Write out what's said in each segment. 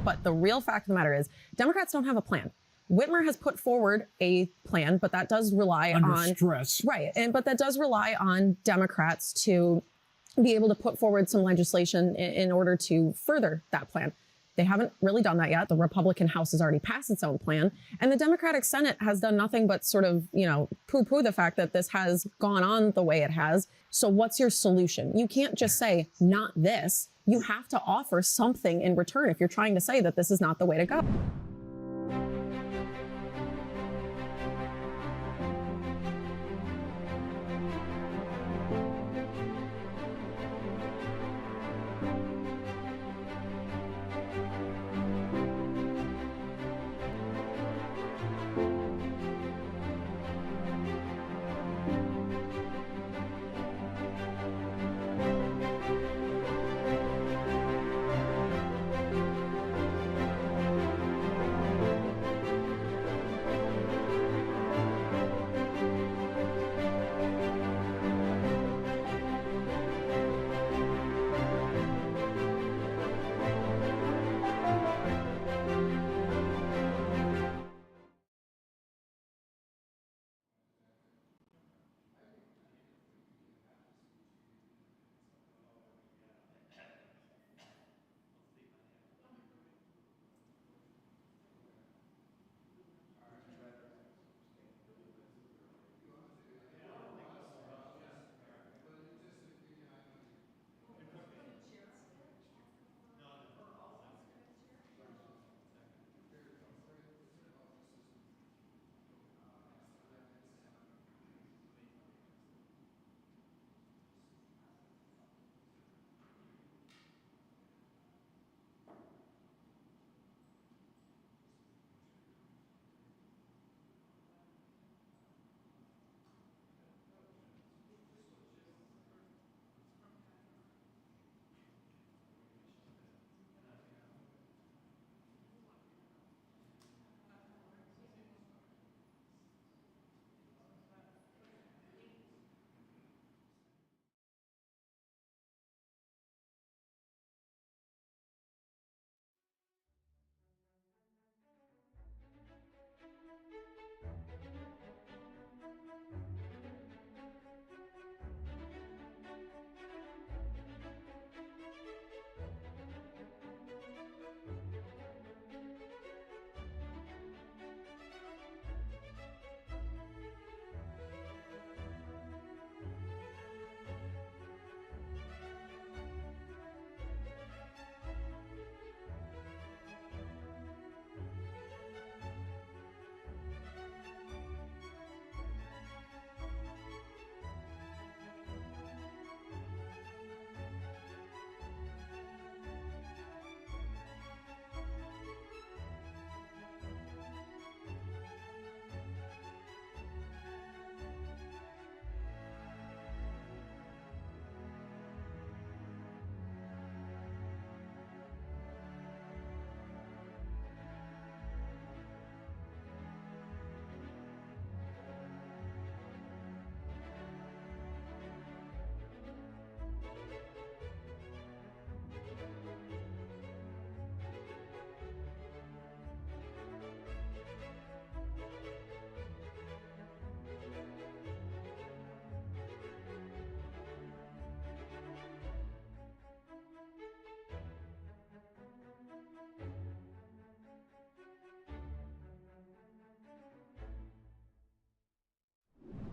But the real fact of the matter is Democrats don't have a plan. Whitmer has put forward a plan, but that does rely on stress. Right. But that does rely on Democrats to be able to put forward some legislation in order to further that plan. They haven't really done that yet. The Republican House has already passed its own plan, and the Democratic Senate has done nothing but sort of, poo-poo the fact that this has gone on the way it has. So what's your solution? You can't just say, not this. You have to offer something in return if you're trying to say that this is not the way to go.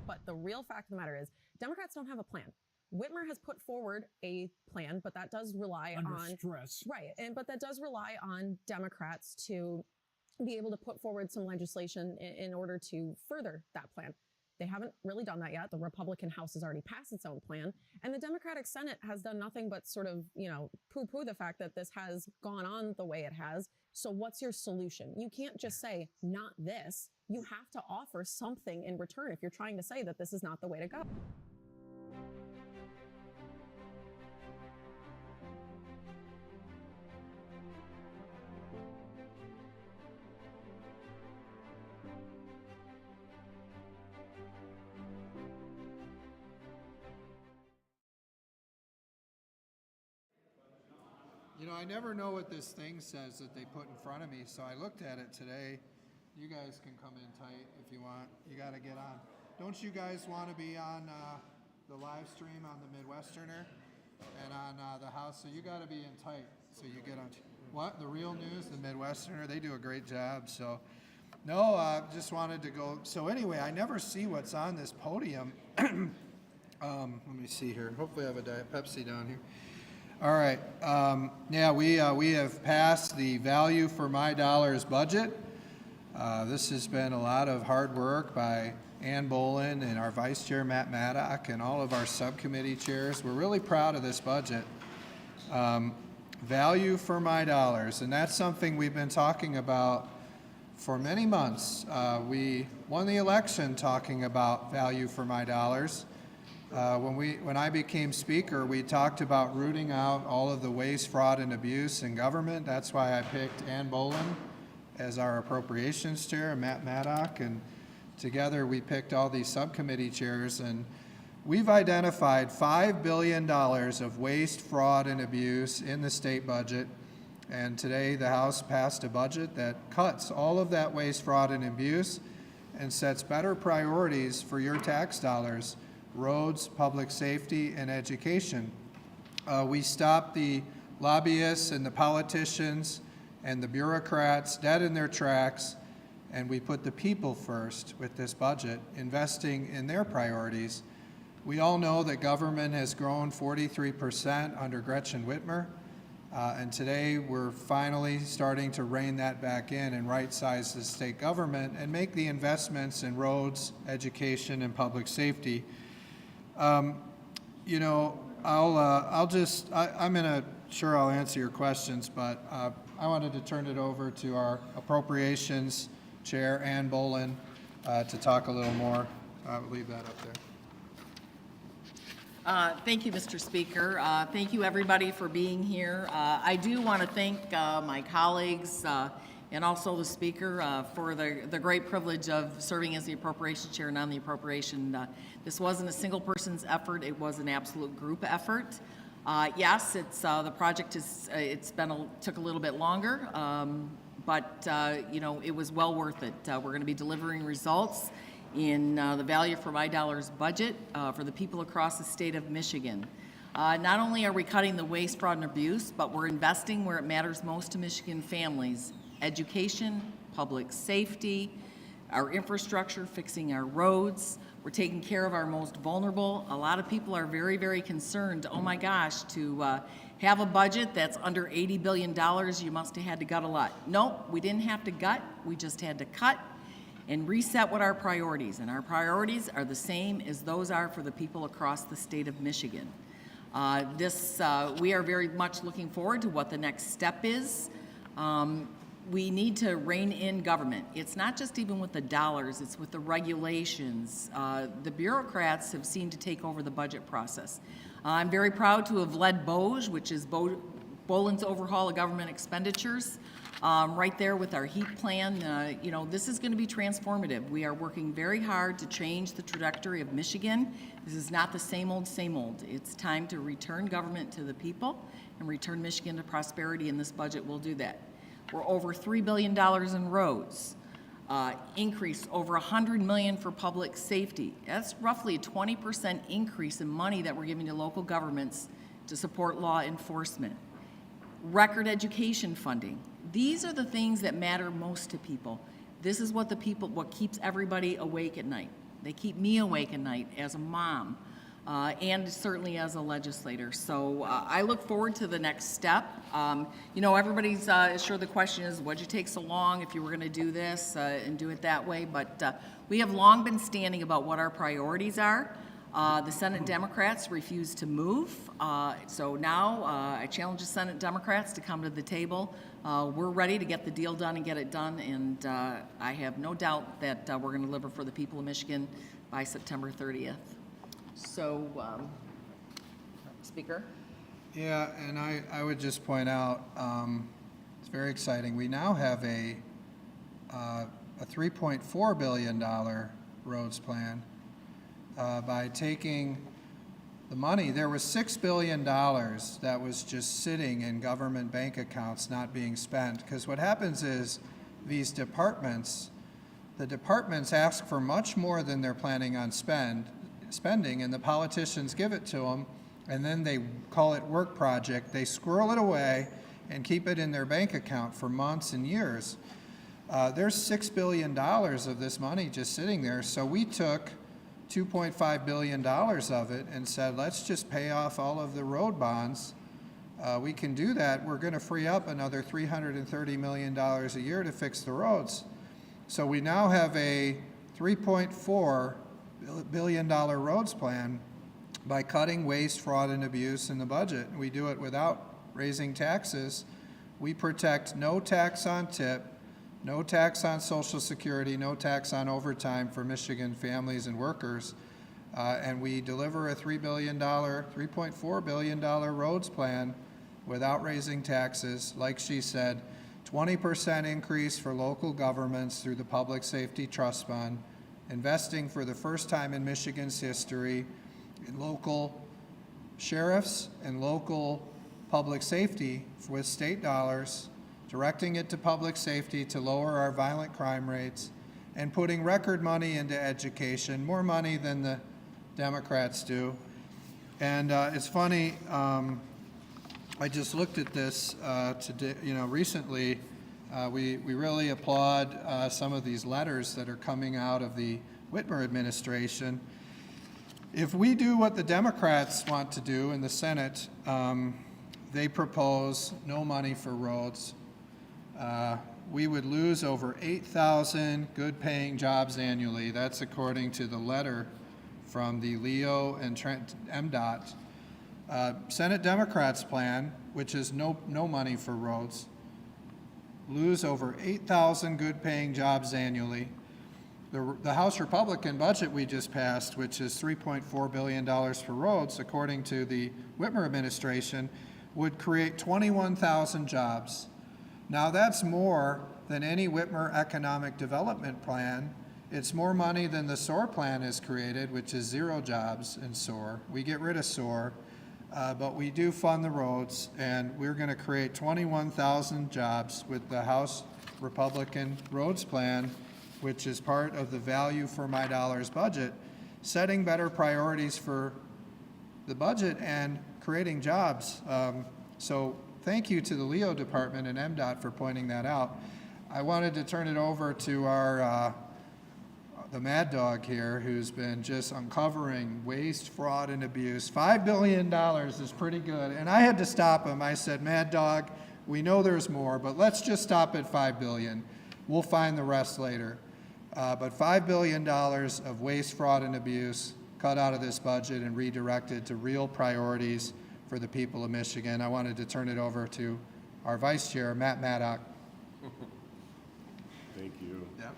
But the real fact of the matter is Democrats don't have a plan. Whitmer has put forward a plan, but that does rely on stress. Right. But that does rely on Democrats to be able to put forward some legislation in order to further that plan. They haven't really done that yet. The Republican House has already passed its own plan, and the Democratic Senate has done nothing but sort of, poo-poo the fact that this has gone on the way it has. So what's your solution? You can't just say, not this. You have to offer something in return if you're trying to say that this is not the way to go. You know, I never know what this thing says that they put in front of me, so I looked at it today. You guys can come in tight if you want. You got to get on. Don't you guys want to be on the live stream on the Midwesterner and on the house? So you got to be in tight so you get on. What? The Real News, the Midwesterner, they do a great job. So, no, just wanted to go. So anyway, I never see what's on this podium. Let me see here. Hopefully I have a Diet Pepsi down here. All right. Yeah, we have passed the Value for My Dollars budget. This has been a lot of hard work by Ann Bolin and our Vice Chair Matt Maddock and all of our subcommittee chairs. We're really proud of this budget. Value for my dollars, and that's something we've been talking about for many months. We won the election talking about value for my dollars. When I became Speaker, we talked about rooting out all of the waste, fraud, and abuse in government. That's why I picked Ann Bolin as our Appropriations Chair and Matt Maddock, and together we picked all these subcommittee chairs, and we've identified $5 billion of waste, fraud, and abuse in the state budget, and today the House passed a budget that cuts all of that waste, fraud, and abuse and sets better priorities for your tax dollars: roads, public safety, and education. We stopped the lobbyists and the politicians and the bureaucrats dead in their tracks, and we put the people first with this budget, investing in their priorities. We all know that government has grown 43% under Gretchen Whitmer, and today we're finally starting to rein that back in and right-size the state government and make the investments in roads, education, and public safety. You know, I'll answer your questions, but I wanted to turn it over to our Appropriations Chair, Ann Bolin, to talk a little more. I'll leave that up there. Thank you, Mr. Speaker. Thank you, everybody, for being here. I do want to thank my colleagues and also the Speaker for the great privilege of serving as the Appropriations Chair and on the Appropriation. This wasn't a single person's effort; it was an absolute group effort. Yes, it's the project is took a little bit longer, but you know, it was well worth it. We're going to be delivering results in the Value for My Dollars budget for the people across the state of Michigan. Not only are we cutting the waste, fraud, and abuse, but we're investing where it matters most to Michigan families: education, public safety, our infrastructure, fixing our roads. We're taking care of our most vulnerable. A lot of people are very, very concerned, oh my gosh, to have a budget that's under $80 billion, you must have had to gut a lot. Nope, we didn't have to gut, we just had to cut and reset what our priorities, and our priorities are the same as those are for the people across the state of Michigan. We are very much looking forward to what the next step is. We need to rein in government. It's not just even with the dollars, it's with the regulations. The bureaucrats have seemed to take over the budget process. I'm very proud to have led BOJ, which is Bolin's Overhaul of Government Expenditures, right there with our HEAP plan. You know, this is going to be transformative. We are working very hard to change the trajectory of Michigan. This is not the same old, same old. It's time to return government to the people and return Michigan to prosperity, and this budget will do that. We're over $3 billion in roads, increase over $100 million for public safety. That's roughly a 20% increase in money that we're giving to local governments to support law enforcement. Record education funding. These are the things that matter most to people. This is what keeps everybody awake at night. They keep me awake at night as a mom. And certainly as a legislator. So I look forward to the next step. You know, everybody's sure the question is, what'd you take so long if you were going to do this and do it that way? But we have long been standing about what our priorities are. The Senate Democrats refuse to move. So now I challenge the Senate Democrats to come to the table. We're ready to get the deal done and get it done. And I have no doubt that we're going to deliver for the people of Michigan by September 30th. So, Speaker? Yeah, and I would just point out, it's very exciting. We now have a $3.4 billion roads plan by taking the money, there was $6 billion that was just sitting in government bank accounts not being spent. Because what happens is these departments, the departments ask for much more than they're planning on spending, and the politicians give it to them, and then they call it work project. They squirrel it away and keep it in their bank account for months and years. There's $6 billion of this money just sitting there, so we took $2.5 billion of it and said, let's just pay off all of the road bonds. We can do that. We're going to free up another $330 million a year to fix the roads. So we now have a $3.4 billion roads plan by cutting waste, fraud, and abuse in the budget. We do it without raising taxes. We protect no tax on tip, no tax on Social Security, no tax on overtime for Michigan families and workers, and we deliver a $3.4 billion roads plan without raising taxes. Like she said, 20% increase for local governments through the Public Safety Trust Fund, investing for the first time in Michigan's history in local sheriffs and local public safety with state dollars, directing it to public safety to lower our violent crime rates, and putting record money into education, more money than the Democrats do. And it's funny, I just looked at this today, recently. We really applaud some of these letters that are coming out of the Whitmer administration. If we do what the Democrats want to do in the Senate, they propose no money for roads. We would lose over 8,000 good-paying jobs annually. That's according to the letter from the Leo and Trent MDOT. Senate Democrats' plan, which is no money for roads, lose over 8,000 good-paying jobs annually. The House Republican budget we just passed, which is $3.4 billion for roads, according to the Whitmer administration, would create 21,000 jobs. Now that's more than any Whitmer economic development plan. It's more money than the SOAR plan has created, which is 0 jobs in SOAR. We get rid of SOAR, but we do fund the roads, and we're going to create 21,000 jobs with the House Republican roads plan, which is part of the Value for My Dollars budget, setting better priorities for the budget and creating jobs. So thank you to the Leo Department and MDOT for pointing that out. I wanted to turn it over to our the Mad Dog here, who's been just uncovering waste, fraud, and abuse. $5 billion is pretty good. And I had to stop him. I said, Mad Dog, we know there's more, but let's just stop at $5 billion. We'll find the rest later. But $5 billion of waste, fraud, and abuse cut out of this budget and redirected to real priorities for the people of Michigan. I wanted to turn it over to our Vice Chair, Matt Maddock. Thank you. Yeah.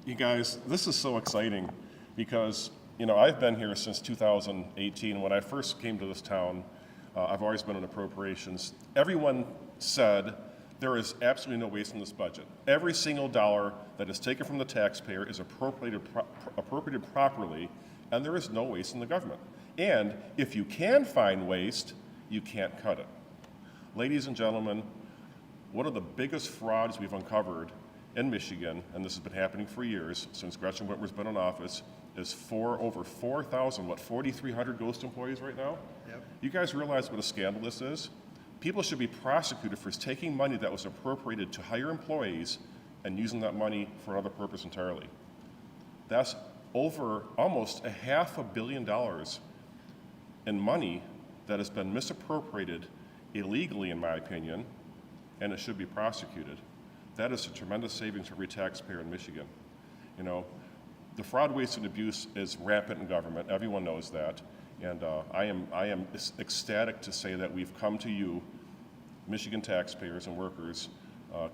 You guys, this is so exciting because, I've been here since 2018. When I first came to this town, I've always been in appropriations. Everyone said there is absolutely no waste in this budget. Every single dollar that is taken from the taxpayer is appropriated properly, and there is no waste in the government. And if you can find waste, you can't cut it. Ladies and gentlemen, one of the biggest frauds we've uncovered in Michigan, and this has been happening for years since Gretchen Whitmer's been in office, is over 4,000, 4,300 ghost employees right now? Yep. You guys realize what a scandal this is? People should be prosecuted for taking money that was appropriated to hire employees and using that money for another purpose entirely. That's over almost $500 million in money that has been misappropriated illegally, in my opinion, and it should be prosecuted. That is a tremendous savings for every taxpayer in Michigan. The fraud, waste, and abuse is rampant in government. Everyone knows that. And I am ecstatic to say that we've come to you, Michigan taxpayers and workers,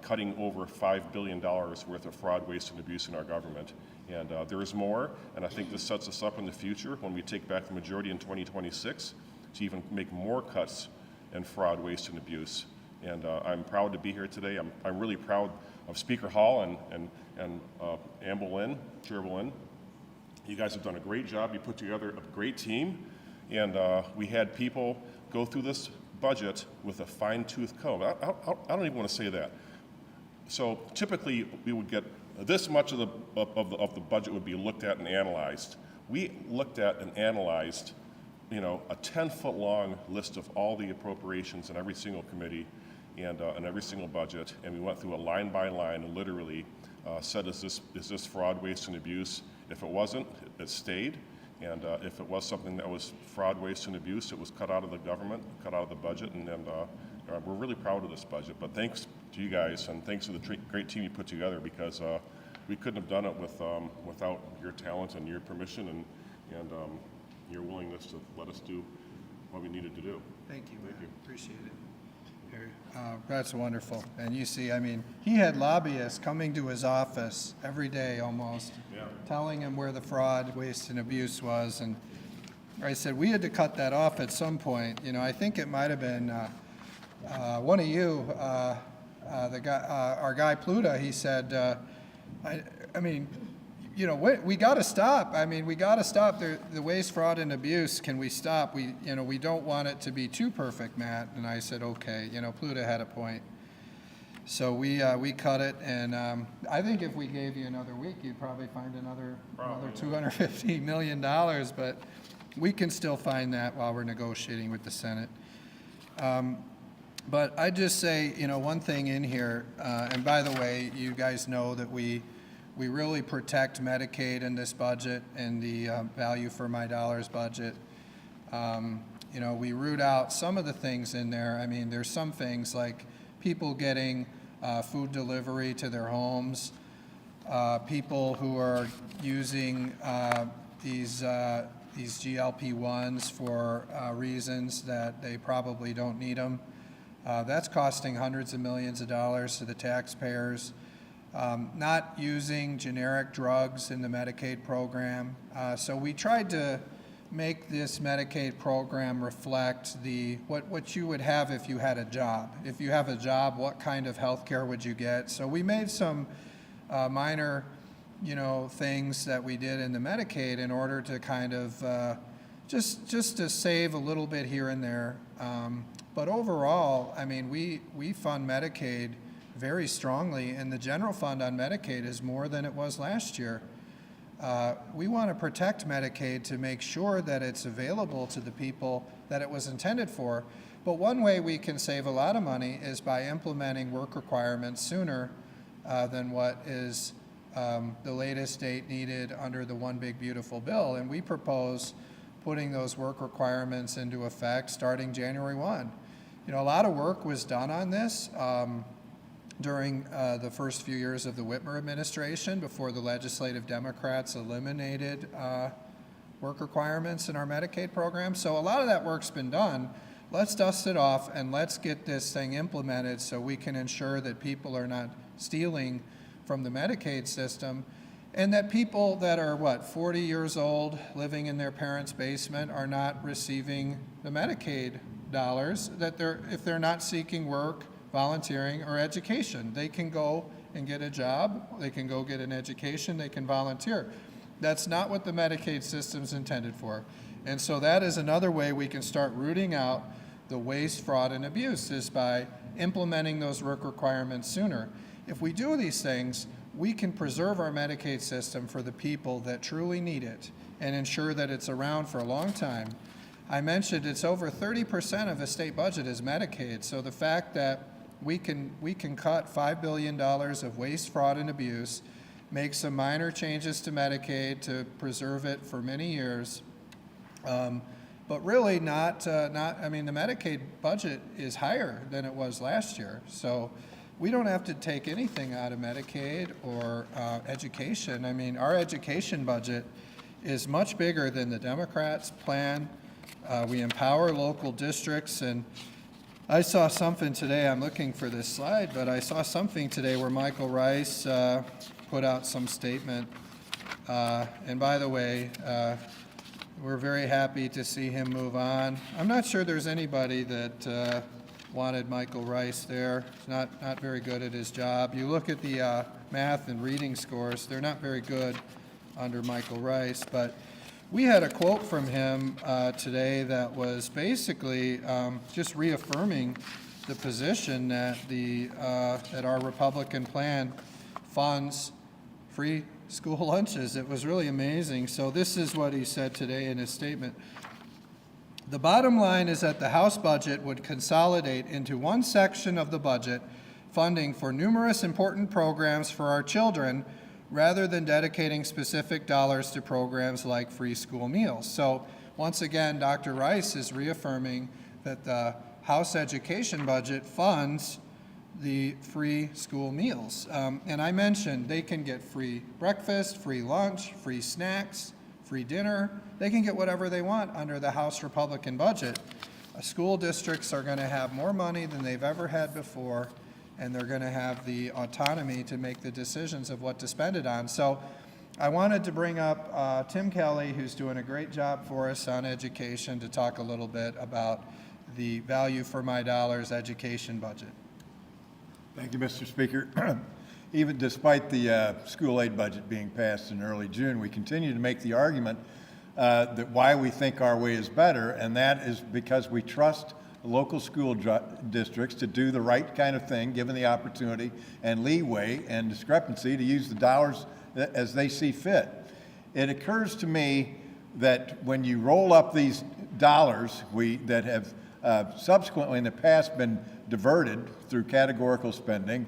cutting over $5 billion worth of fraud, waste, and abuse in our government. And there is more, and I think this sets us up in the future when we take back the majority in 2026 to even make more cuts in fraud, waste, and abuse. And I'm proud to be here today. I'm really proud of Speaker Hall and Ann Boleyn, Chair Boleyn. You guys have done a great job. You put together a great team. And we had people go through this budget with a fine-tooth comb. I don't even want to say that. So typically, we would get this much of the budget would be looked at and analyzed. We looked at and analyzed, a 10-foot long list of all the appropriations in every single committee and in every single budget, and we went through a line by line and literally said, is this fraud, waste, and abuse? If it wasn't, it stayed. And if it was something that was fraud, waste, and abuse, it was cut out of the government, cut out of the budget, and we're really proud of this budget. But thanks to you guys, and thanks to the great team you put together, because we couldn't have done it without your talent and your permission and your willingness to let us do what we needed to do. Thank you. Appreciate it. That's wonderful. And you see, he had lobbyists coming to his office every day almost, telling him where the fraud, waste, and abuse was. And I said, we had to cut that off at some point. I think it might have been one of you, the guy, our guy Pluta, he said, we got to stop. We got to stop the waste, fraud, and abuse. Can we stop? We don't want it to be too perfect, Matt. And I said, okay. Pluta had a point. So we cut it, and I think if we gave you another week, you'd probably find another $250 million. But we can still find that while we're negotiating with the Senate. But I just say, one thing in here, and by the way, you guys know that we really protect Medicaid in this budget and the value for my dollars budget. We root out some of the things in there. There's some things like people getting food delivery to their homes, people who are using these GLP-1s for reasons that they probably don't need them. That's costing hundreds of millions of dollars to the taxpayers. Not using generic drugs in the Medicaid program. So we tried to make this Medicaid program reflect what you would have if you had a job. If you have a job, what kind of health care would you get? So we made some minor, things that we did in the Medicaid in order to kind of just to save a little bit here and there. But overall, we fund Medicaid very strongly, and the general fund on Medicaid is more than it was last year. We want to protect Medicaid to make sure that it's available to the people that it was intended for. But one way we can save a lot of money is by implementing work requirements sooner than what is the latest date needed under the One Big Beautiful Bill. And we propose putting those work requirements into effect starting January 1. A lot of work was done on this during the first few years of the Whitmer administration before the legislative Democrats eliminated work requirements in our Medicaid program. So a lot of that work's been done. Let's dust it off and let's get this thing implemented so we can ensure that people are not stealing from the Medicaid system, and that people that are, 40 years old, living in their parents' basement are not receiving the Medicaid dollars, that if they're not seeking work, volunteering, or education. They can go and get a job, they can go get an education, they can volunteer. That's not what the Medicaid system's intended for. And so that is another way we can start rooting out the waste, fraud, and abuse, is by implementing those work requirements sooner. If we do these things, we can preserve our Medicaid system for the people that truly need it and ensure that it's around for a long time. I mentioned it's over 30% of the state budget is Medicaid, so the fact that we can cut $5 billion of waste, fraud, and abuse, make some minor changes to Medicaid to preserve it for many years, but really the Medicaid budget is higher than it was last year. So we don't have to take anything out of Medicaid or education. Our education budget is much bigger than the Democrats' plan. We empower local districts, and I saw something today, I'm looking for this slide, but I saw something today where Michael Rice put out some statement. And by the way, we're very happy to see him move on. I'm not sure there's anybody that wanted Michael Rice there. He's not very good at his job. You look at the math and reading scores, they're not very good under Michael Rice, but we had a quote from him today that was basically just reaffirming the position that that our Republican plan funds free school lunches. It was really amazing. So this is what he said today in his statement. The bottom line is that the House budget would consolidate into one section of the budget funding for numerous important programs for our children rather than dedicating specific dollars to programs like free school meals. So once again, Dr. Rice is reaffirming that the House education budget funds the free school meals. And I mentioned they can get free breakfast, free lunch, free snacks, free dinner. They can get whatever they want under the House Republican budget. School districts are going to have more money than they've ever had before, and they're going to have the autonomy to make the decisions of what to spend it on. So I wanted to bring up Tim Kelly, who's doing a great job for us on education, to talk a little bit about the value for my dollars education budget. Thank you, Mr. Speaker. Even despite the school aid budget being passed in early June, we continue to make the argument that why we think our way is better, and that is because we trust local school districts to do the right kind of thing, given the opportunity and leeway and discrepancy to use the dollars as they see fit. It occurs to me that when you roll up these dollars that have subsequently in the past been diverted through categorical spending,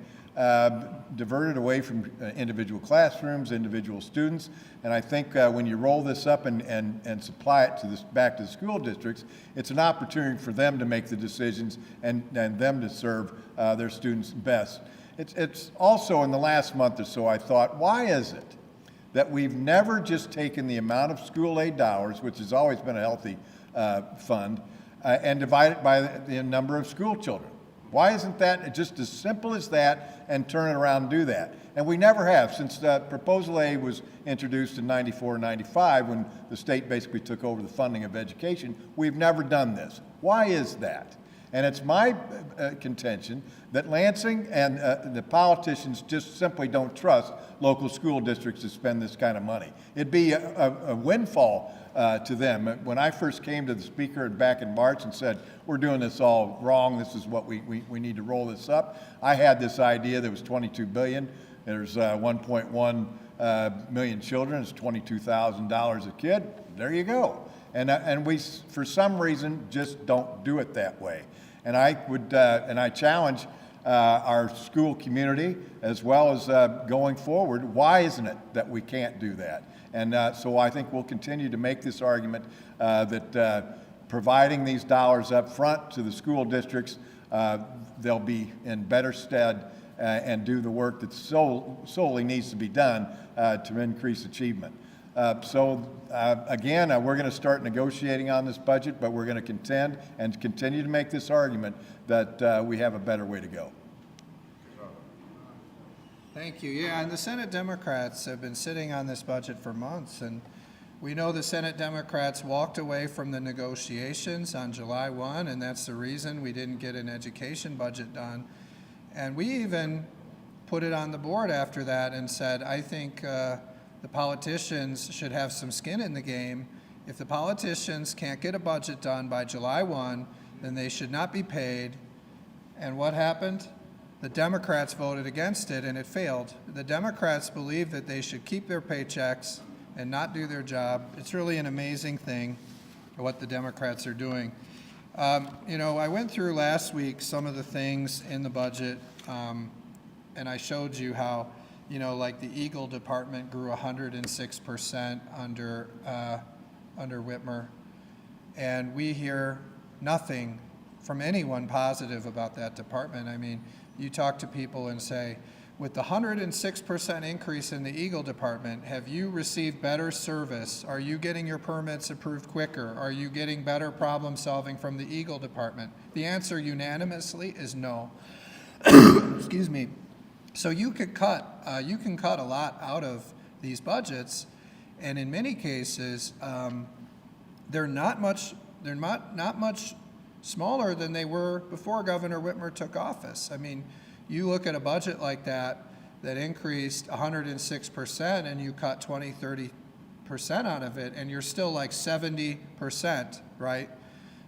diverted away from individual classrooms, individual students, and I think when you roll this up and supply it to back to the school districts, it's an opportunity for them to make the decisions and them to serve their students best. It's also in the last month or so I thought, why is it that we've never just taken the amount of school aid dollars, which has always been a healthy fund, and divided by the number of school children? Why isn't that just as simple as that and turn it around and do that? And we never have. Since Proposal A was introduced in 94, 95, when the state basically took over the funding of education, we've never done this. Why is that? And it's my contention that Lansing and the politicians just simply don't trust local school districts to spend this kind of money. It'd be a windfall to them. When I first came to the speaker back in March and said, we're doing this all wrong, this is what we need to roll this up, I had this idea there was $22 billion, there's 1.1 million children, it's $22,000 a kid, there you go. And we, for some reason, just don't do it that way. And I challenge our school community, as well as going forward, why isn't it that we can't do that? And so I think we'll continue to make this argument that providing these dollars up front to the school districts, they'll be in better stead and do the work that solely needs to be done to increase achievement. Again, we're going to start negotiating on this budget, but we're going to contend and continue to make this argument that we have a better way to go. Thank you. Yeah, and the Senate Democrats have been sitting on this budget for months, and we know the Senate Democrats walked away from the negotiations on July 1, and that's the reason we didn't get an education budget done. And we even put it on the board after that and said, I think the politicians should have some skin in the game. If the politicians can't get a budget done by July 1, then they should not be paid. And what happened? The Democrats voted against it, and it failed. The Democrats believe that they should keep their paychecks and not do their job. It's really an amazing thing what the Democrats are doing. You know, I went through last week some of the things in the budget, and I showed you how, you know, like the Eagle Department grew 106% under Whitmer, and we hear nothing from anyone positive about that department. I mean, you talk to people and say, with the 106% increase in the Eagle Department, have you received better service? Are you getting your permits approved quicker? Are you getting better problem solving from the Eagle Department? The answer unanimously is no. Excuse me. So you can cut a lot out of these budgets, and in many cases, they're not much smaller than they were before Governor Whitmer took office. I mean, you look at a budget like that increased 106%, and you cut 20, out of it, and you're still like 70%, right?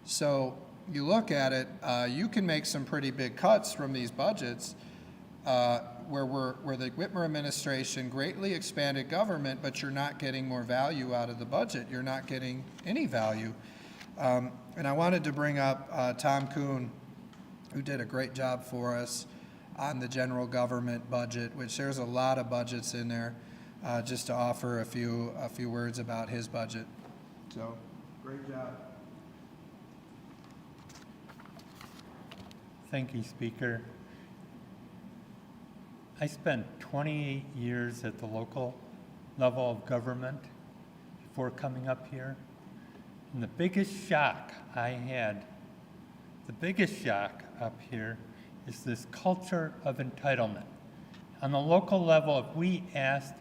So you look at it, you can make some pretty big cuts from these budgets where the Whitmer administration greatly expanded government, but you're not getting more value out of the budget. You're not getting any value. And I wanted to bring up Tom Kuhn, who did a great job for us on the general government budget, which there's a lot of budgets in there, just to offer a few words about his budget. So, great job. Thank you, Speaker. I spent 28 years at the local level of government before coming up here. And the biggest shock I had, the biggest shock up here is this culture of entitlement. On the local level, if we asked,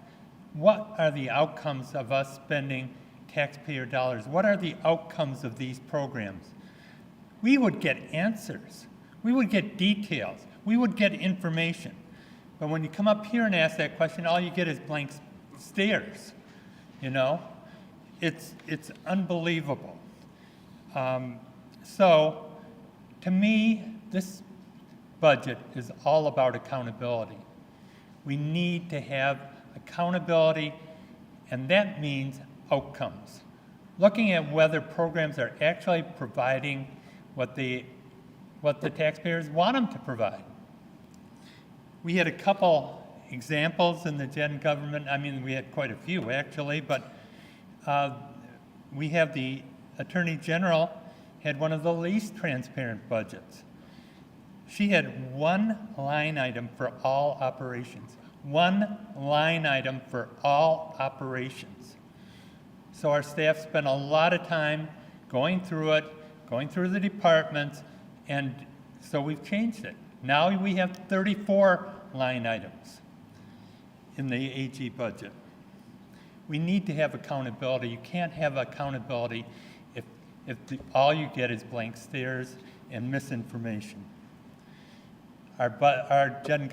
what are the outcomes of us spending taxpayer dollars? What are the outcomes of these programs? We would get answers. We would get details. We would get information. But when you come up here and ask that question, all you get is blank stares. You know, it's unbelievable. So, to me, this budget is all about accountability. We need to have accountability, and that means outcomes. Looking at whether programs are actually providing what the taxpayers want them to provide. We had a couple examples in the gen government. I mean, we had quite a few actually, but we have the Attorney General had one of the least transparent budgets. She had one line item for all operations. One line item for all operations. So our staff spent a lot of time going through it, going through the departments, and so we've changed it. Now we have 34 line items in the AG budget. We need to have accountability. You can't have accountability if all you get is blank stares and misinformation. Our Gen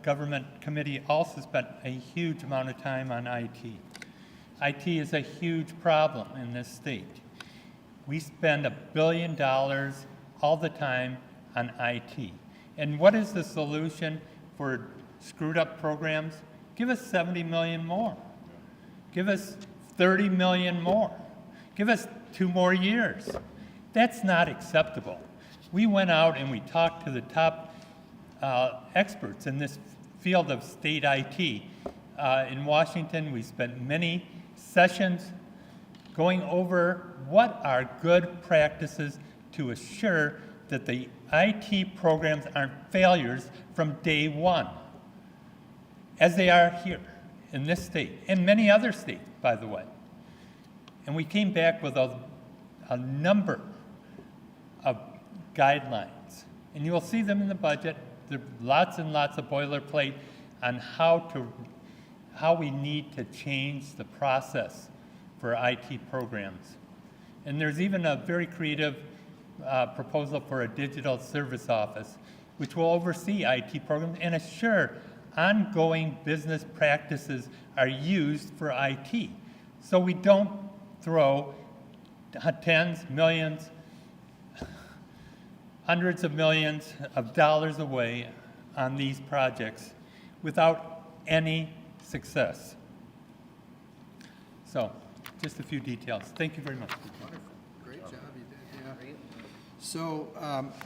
Government Committee also spent a huge amount of time on IT. IT is a huge problem in this state. We spend $1 billion all the time on IT. And what is the solution for screwed up programs? Give us 70 million more. Give us 30 million more. Give us 2 more years. That's not acceptable. We went out and we talked to the top experts in this field of state IT. In Washington, we spent many sessions going over what are good practices to assure that the IT programs aren't failures from day one, as they are here in this state, and many other states, by the way. And we came back with a number of guidelines, and you'll see them in the budget. There are lots and lots of boilerplate on how we need to change the process for IT programs. And there's even a very creative proposal for a digital service office, which will oversee IT programs and assure ongoing business practices are used for IT. So we don't throw tens, millions, hundreds of millions of dollars away on these projects without any success. So, just a few details. Thank you very much. Wonderful. Great job you did, yeah. So,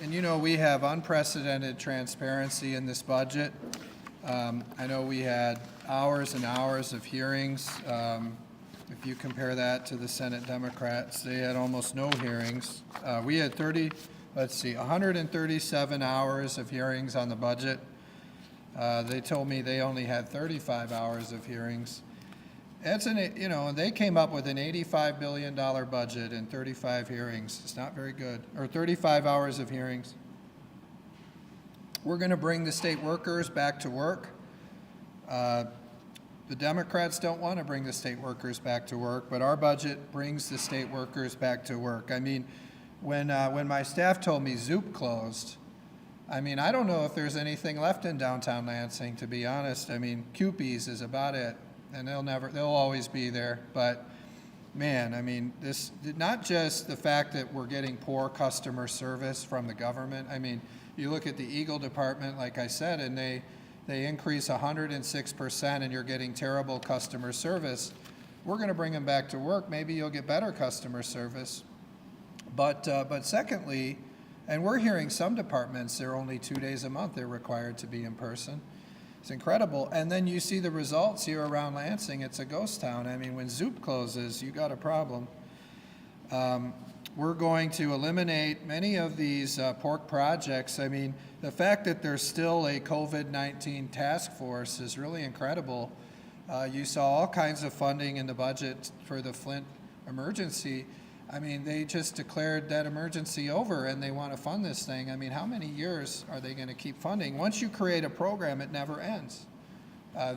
and you know, we have unprecedented transparency in this budget. I know we had hours and hours of hearings. If you compare that to the Senate Democrats, they had almost no hearings. We had 137 hours of hearings on the budget. They told me they only had 35 hours of hearings. They came up with an $85 billion budget and 35 hearings. It's not very good. Or 35 hours of hearings. We're going to bring the state workers back to work. The Democrats don't want to bring the state workers back to work, but our budget brings the state workers back to work. I mean, when my staff told me Zoop closed, I mean, I don't know if there's anything left in downtown Lansing, to be honest. I mean, Cupies is about it, and they'll always be there. But man, I mean, this, not just the fact that we're getting poor customer service from the government. I mean, you look at the Eagle Department, like I said, and they increase 106% and you're getting terrible customer service. We're going to bring them back to work. Maybe you'll get better customer service. But secondly, and we're hearing some departments, they're only 2 days a month they're required to be in person. It's incredible. And then you see the results here around Lansing. It's a ghost town. I mean, when Zoop closes, you got a problem. We're going to eliminate many of these pork projects. I mean, the fact that there's still a COVID-19 task force is really incredible. You saw all kinds of funding in the budget for the Flint emergency. I mean, they just declared that emergency over and they want to fund this thing. I mean, how many years are they going to keep funding? Once you create a program, it never ends.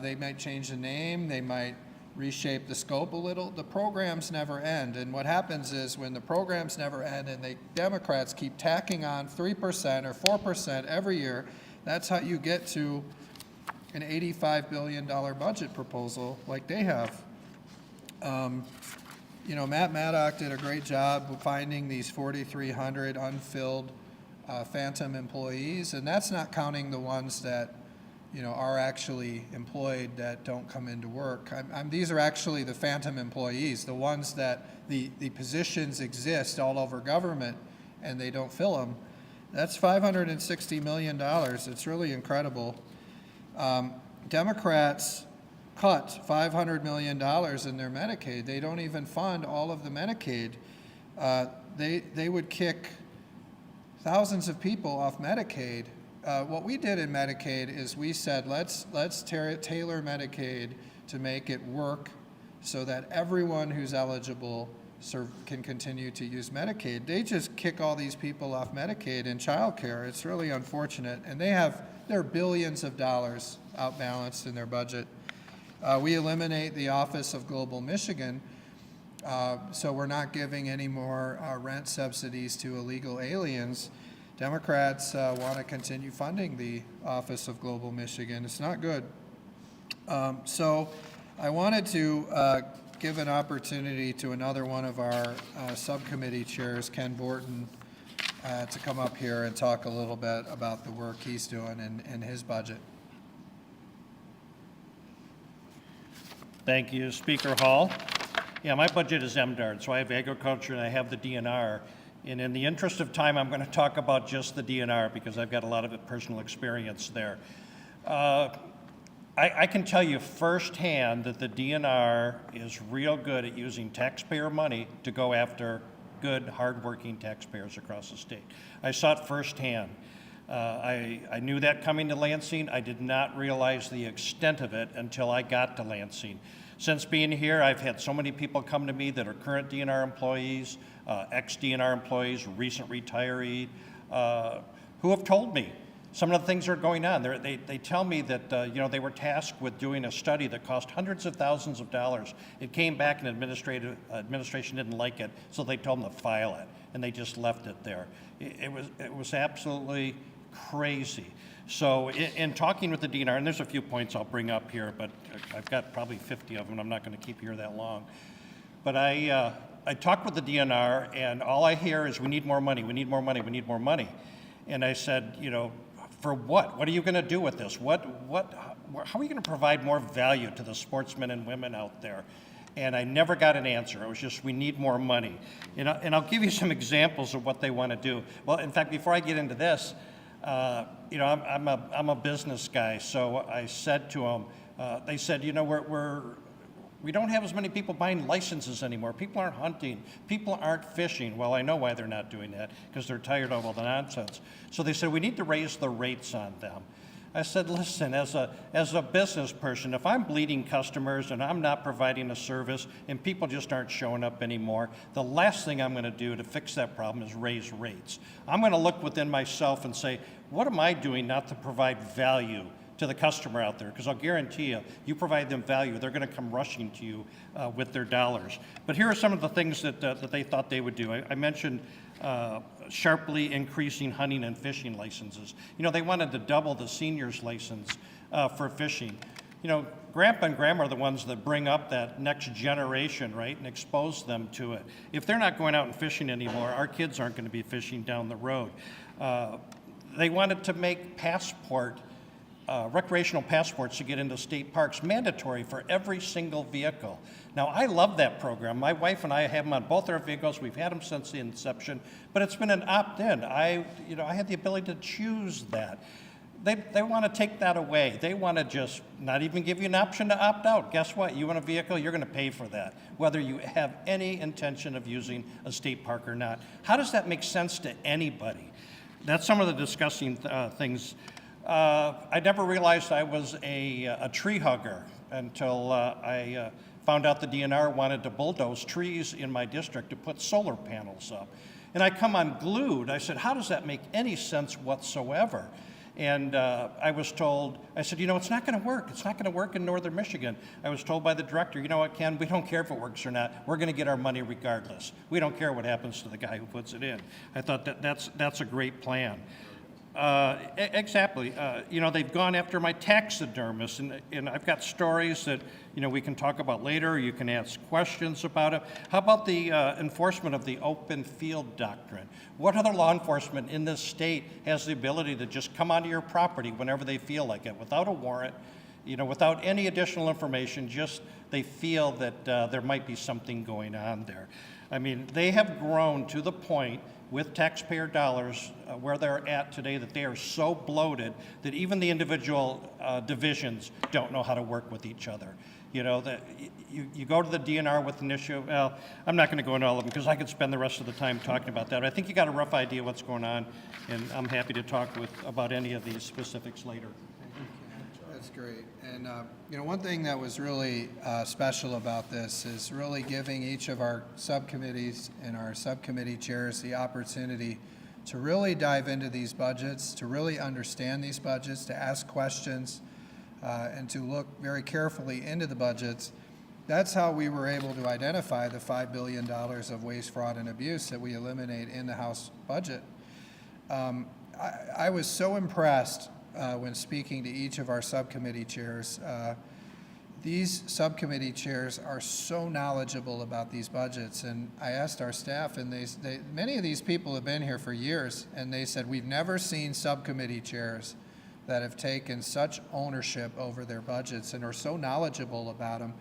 They might change the name, they might reshape the scope a little. The programs never end. And what happens is when the programs never end and the Democrats keep tacking on 3% or 4% every year, that's how you get to an $85 billion budget proposal like they have. You know, Matt Maddock did a great job finding these 4,300 unfilled phantom employees, and that's not counting the ones that, you know, are actually employed that don't come into work. These are actually the phantom employees, the ones that the positions exist all over government and they don't fill them. That's $560 million. It's really incredible. Democrats cut $500 million in their Medicaid. They don't even fund all of the Medicaid. They would kick thousands of people off Medicaid. What we did in Medicaid is we said, let's tailor Medicaid to make it work so that everyone who's eligible can continue to use Medicaid. They just kick all these people off Medicaid and child care. It's really unfortunate. And they're billions of dollars outbalanced in their budget. We eliminate the Office of Global Michigan, so we're not giving any more rent subsidies to illegal aliens. Democrats want to continue funding the Office of Global Michigan. It's not good. So I wanted to give an opportunity to another one of our subcommittee chairs, Ken Borton, to come up here and talk a little bit about the work he's doing in his budget. Thank you, Speaker Hall. Yeah, my budget is MDARD, so I have agriculture and I have the DNR. And in the interest of time, I'm going to talk about just the DNR because I've got a lot of personal experience there. I can tell you firsthand that the DNR is real good at using taxpayer money to go after good, hardworking taxpayers across the state. I saw it firsthand. I knew that coming to Lansing. I did not realize the extent of it until I got to Lansing. Since being here, I've had so many people come to me that are current DNR employees, ex-DNR employees, recent retiree, who have told me some of the things that are going on. They tell me that you know, they were tasked with doing a study that cost hundreds of thousands of dollars. It came back and administration didn't like it, so they told them to file it, and they just left it there. It was absolutely crazy. So in talking with the DNR, and there's a few points I'll bring up here, but I've got probably 50 of them, and I'm not going to keep you here that long. But I talked with the DNR, and all I hear is, we need more money, we need more money, we need more money. And I said, you know, for what? What are you going to do with this? How are you going to provide more value to the sportsmen and women out there? And I never got an answer. It was just, we need more money. And I'll give you some examples of what they want to do. Well, in fact, before I get into this, you know, I'm a business guy, so I said to them, they said, you know, we don't have as many people buying licenses anymore. People aren't hunting. People aren't fishing. Well, I know why they're not doing that, because they're tired of all the nonsense. So they said, we need to raise the rates on them. I said, listen, as a business person, if I'm bleeding customers and I'm not providing a service and people just aren't showing up anymore, the last thing I'm going to do to fix that problem is raise rates. I'm going to look within myself and say, what am I doing not to provide value to the customer out there? Because I'll guarantee you, you provide them value, they're going to come rushing to you with their dollars. But here are some of the things that they thought they would do. I mentioned sharply increasing hunting and fishing licenses. You know, they wanted to double the seniors license for fishing. You know, grandpa and grandma are the ones that bring up that next generation, right, and expose them to it. If they're not going out and fishing anymore, our kids aren't going to be fishing down the road. They wanted to make recreational passports to get into state parks mandatory for every single vehicle. Now, I love that program. My wife and I have them on both our vehicles. We've had them since the inception, but it's been an opt-in. I had the ability to choose that. They want to take that away. They want to just not even give you an option to opt out. Guess what? You want a vehicle, you're going to pay for that, whether you have any intention of using a state park or not. How does that make sense to anybody? That's some of the disgusting things. I never realized I was a tree hugger until I found out the DNR wanted to bulldoze trees in my district to put solar panels up. And I come unglued. I said, how does that make any sense whatsoever? And I was told, I said, it's not going to work. It's not going to work in northern Michigan. I was told by the director, you know what, Ken, we don't care if it works or not. We're going to get our money regardless. We don't care what happens to the guy who puts it in. I thought that's a great plan. Exactly. They've gone after my taxidermist, and I've got stories that, we can talk about later. You can ask questions about it. How about the enforcement of the open field doctrine? What other law enforcement in this state has the ability to just come onto your property whenever they feel like it, without a warrant, without any additional information, just they feel that there might be something going on there? I mean, they have grown to the point with taxpayer dollars where they're at today that they are so bloated that even the individual divisions don't know how to work with each other. You go to the DNR with an issue. Well, I'm not going to go into all of them because I could spend the rest of the time talking about that. But I think you got a rough idea what's going on, and I'm happy to talk about any of these specifics later. That's great. And, one thing that was really special about this is really giving each of our subcommittees and our subcommittee chairs the opportunity to really dive into these budgets, to really understand these budgets, to ask questions, and to look very carefully into the budgets. That's how we were able to identify the $5 billion of waste, fraud, and abuse that we eliminate in the House budget. I was so impressed when speaking to each of our subcommittee chairs. These subcommittee chairs are so knowledgeable about these budgets, and I asked our staff, and many of these people have been here for years, and they said, we've never seen subcommittee chairs that have taken such ownership over their budgets and are so knowledgeable about them.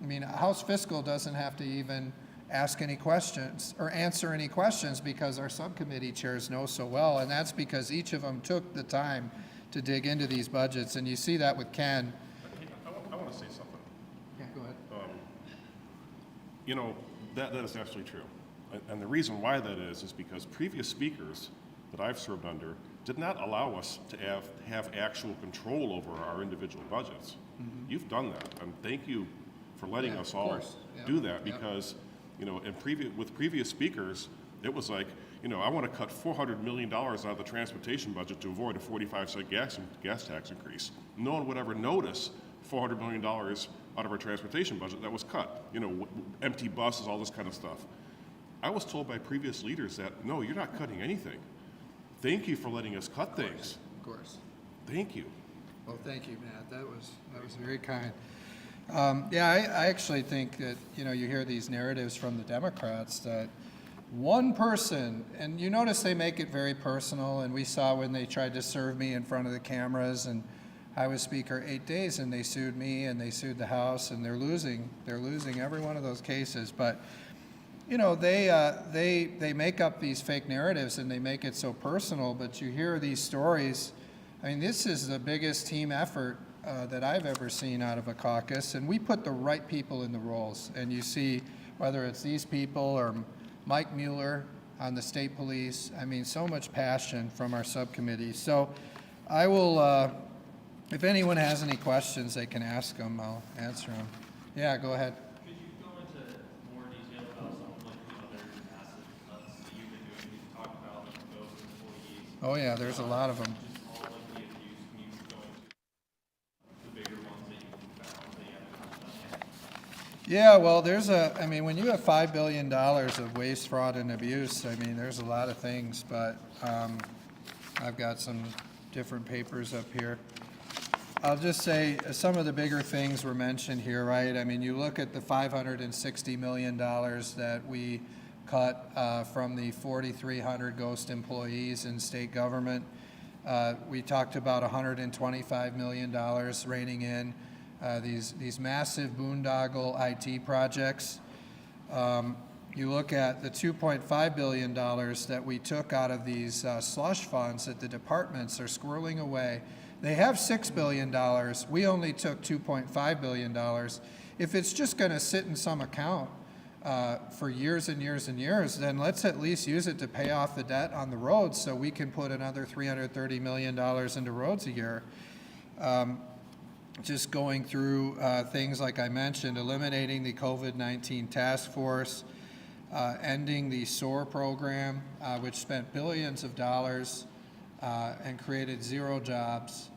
I mean, House Fiscal doesn't have to even ask any questions or answer any questions because our subcommittee chairs know so well, and that's because each of them took the time to dig into these budgets, and you see that with Ken. I want to say something. Yeah, go ahead. That is absolutely true. And the reason why that is because previous speakers that I've served under did not allow us to have actual control over our individual budgets. Mm-hmm. You've done that, and thank you for letting us all do that, because with previous speakers, it was like, I want to cut $400 million out of the transportation budget to avoid a 45-cent gas tax increase. No one would ever notice $400 million out of our transportation budget that was cut. Empty buses, all this kind of stuff. I was told by previous leaders that, no, you're not cutting anything. Thank you for letting us cut things. Of course. Thank you. Well, thank you, Matt. That was very kind. I actually think that, you hear these narratives from the Democrats that one person, and you notice they make it very personal, and we saw when they tried to serve me in front of the cameras, and I was Speaker 8 days, and they sued me, and they sued the House, and they're losing every one of those cases. But, they make up these fake narratives, and they make it so personal, but you hear these stories. I mean, this is the biggest team effort that I've ever seen out of a caucus, and we put the right people in the roles. And you see, whether it's these people or Mike Mueller on the state police, I mean, so much passion from our subcommittee. So I will, if anyone has any questions, they can ask them. I'll answer them. Yeah, go ahead. Could you go into more detail about some of the other massive cuts that you've been doing? You talked about those employees. Oh yeah, there's a lot of them. All like the abuse, can you go into the bigger ones that you found that you haven't touched on yet? Yeah, well, when you have $5 billion of waste, fraud, and abuse, I mean, there's a lot of things, but I've got some different papers up here. I'll just say some of the bigger things were mentioned here, right? I mean, you look at the $560 million that we cut from the 4,300 ghost employees in state government. We talked about $125 million reining in these massive boondoggle IT projects. You look at the $2.5 billion that we took out of these slush funds that the departments are squirreling away. They have $6 billion. We only took $2.5 billion. If it's just going to sit in some account for years and years and years, then let's at least use it to pay off the debt on the roads so we can put another $330 million into roads a year. Just going through things like I mentioned, eliminating the COVID-19 task force, ending the SOAR program, which spent billions of dollars and created 0 jobs.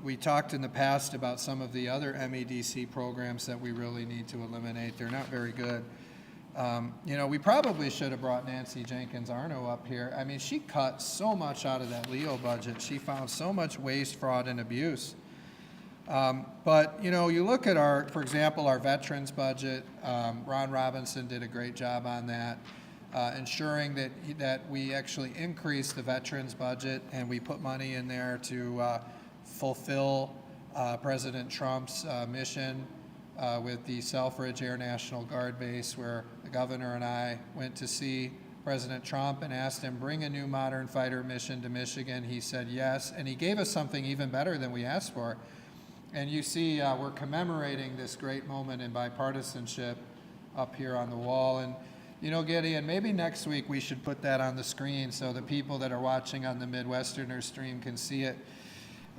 We talked in the past about some of the other MEDC programs that we really need to eliminate. They're not very good. You know, we probably should have brought Nancy Jenkins Arno up here. I mean, she cut so much out of that Leo budget. She found so much waste, fraud, and abuse. But, you know, you look at for example, our veterans budget. Ron Robinson did a great job on that, ensuring that we actually increase the veterans budget and we put money in there to fulfill President Trump's mission with the Selfridge Air National Guard base, where the governor and I went to see President Trump and asked him, bring a new modern fighter mission to Michigan. He said yes, and he gave us something even better than we asked for. And you see we're commemorating this great moment in bipartisanship up here on the wall. And, you know, Gideon, maybe next week we should put that on the screen so the people that are watching on the Midwesterner stream can see it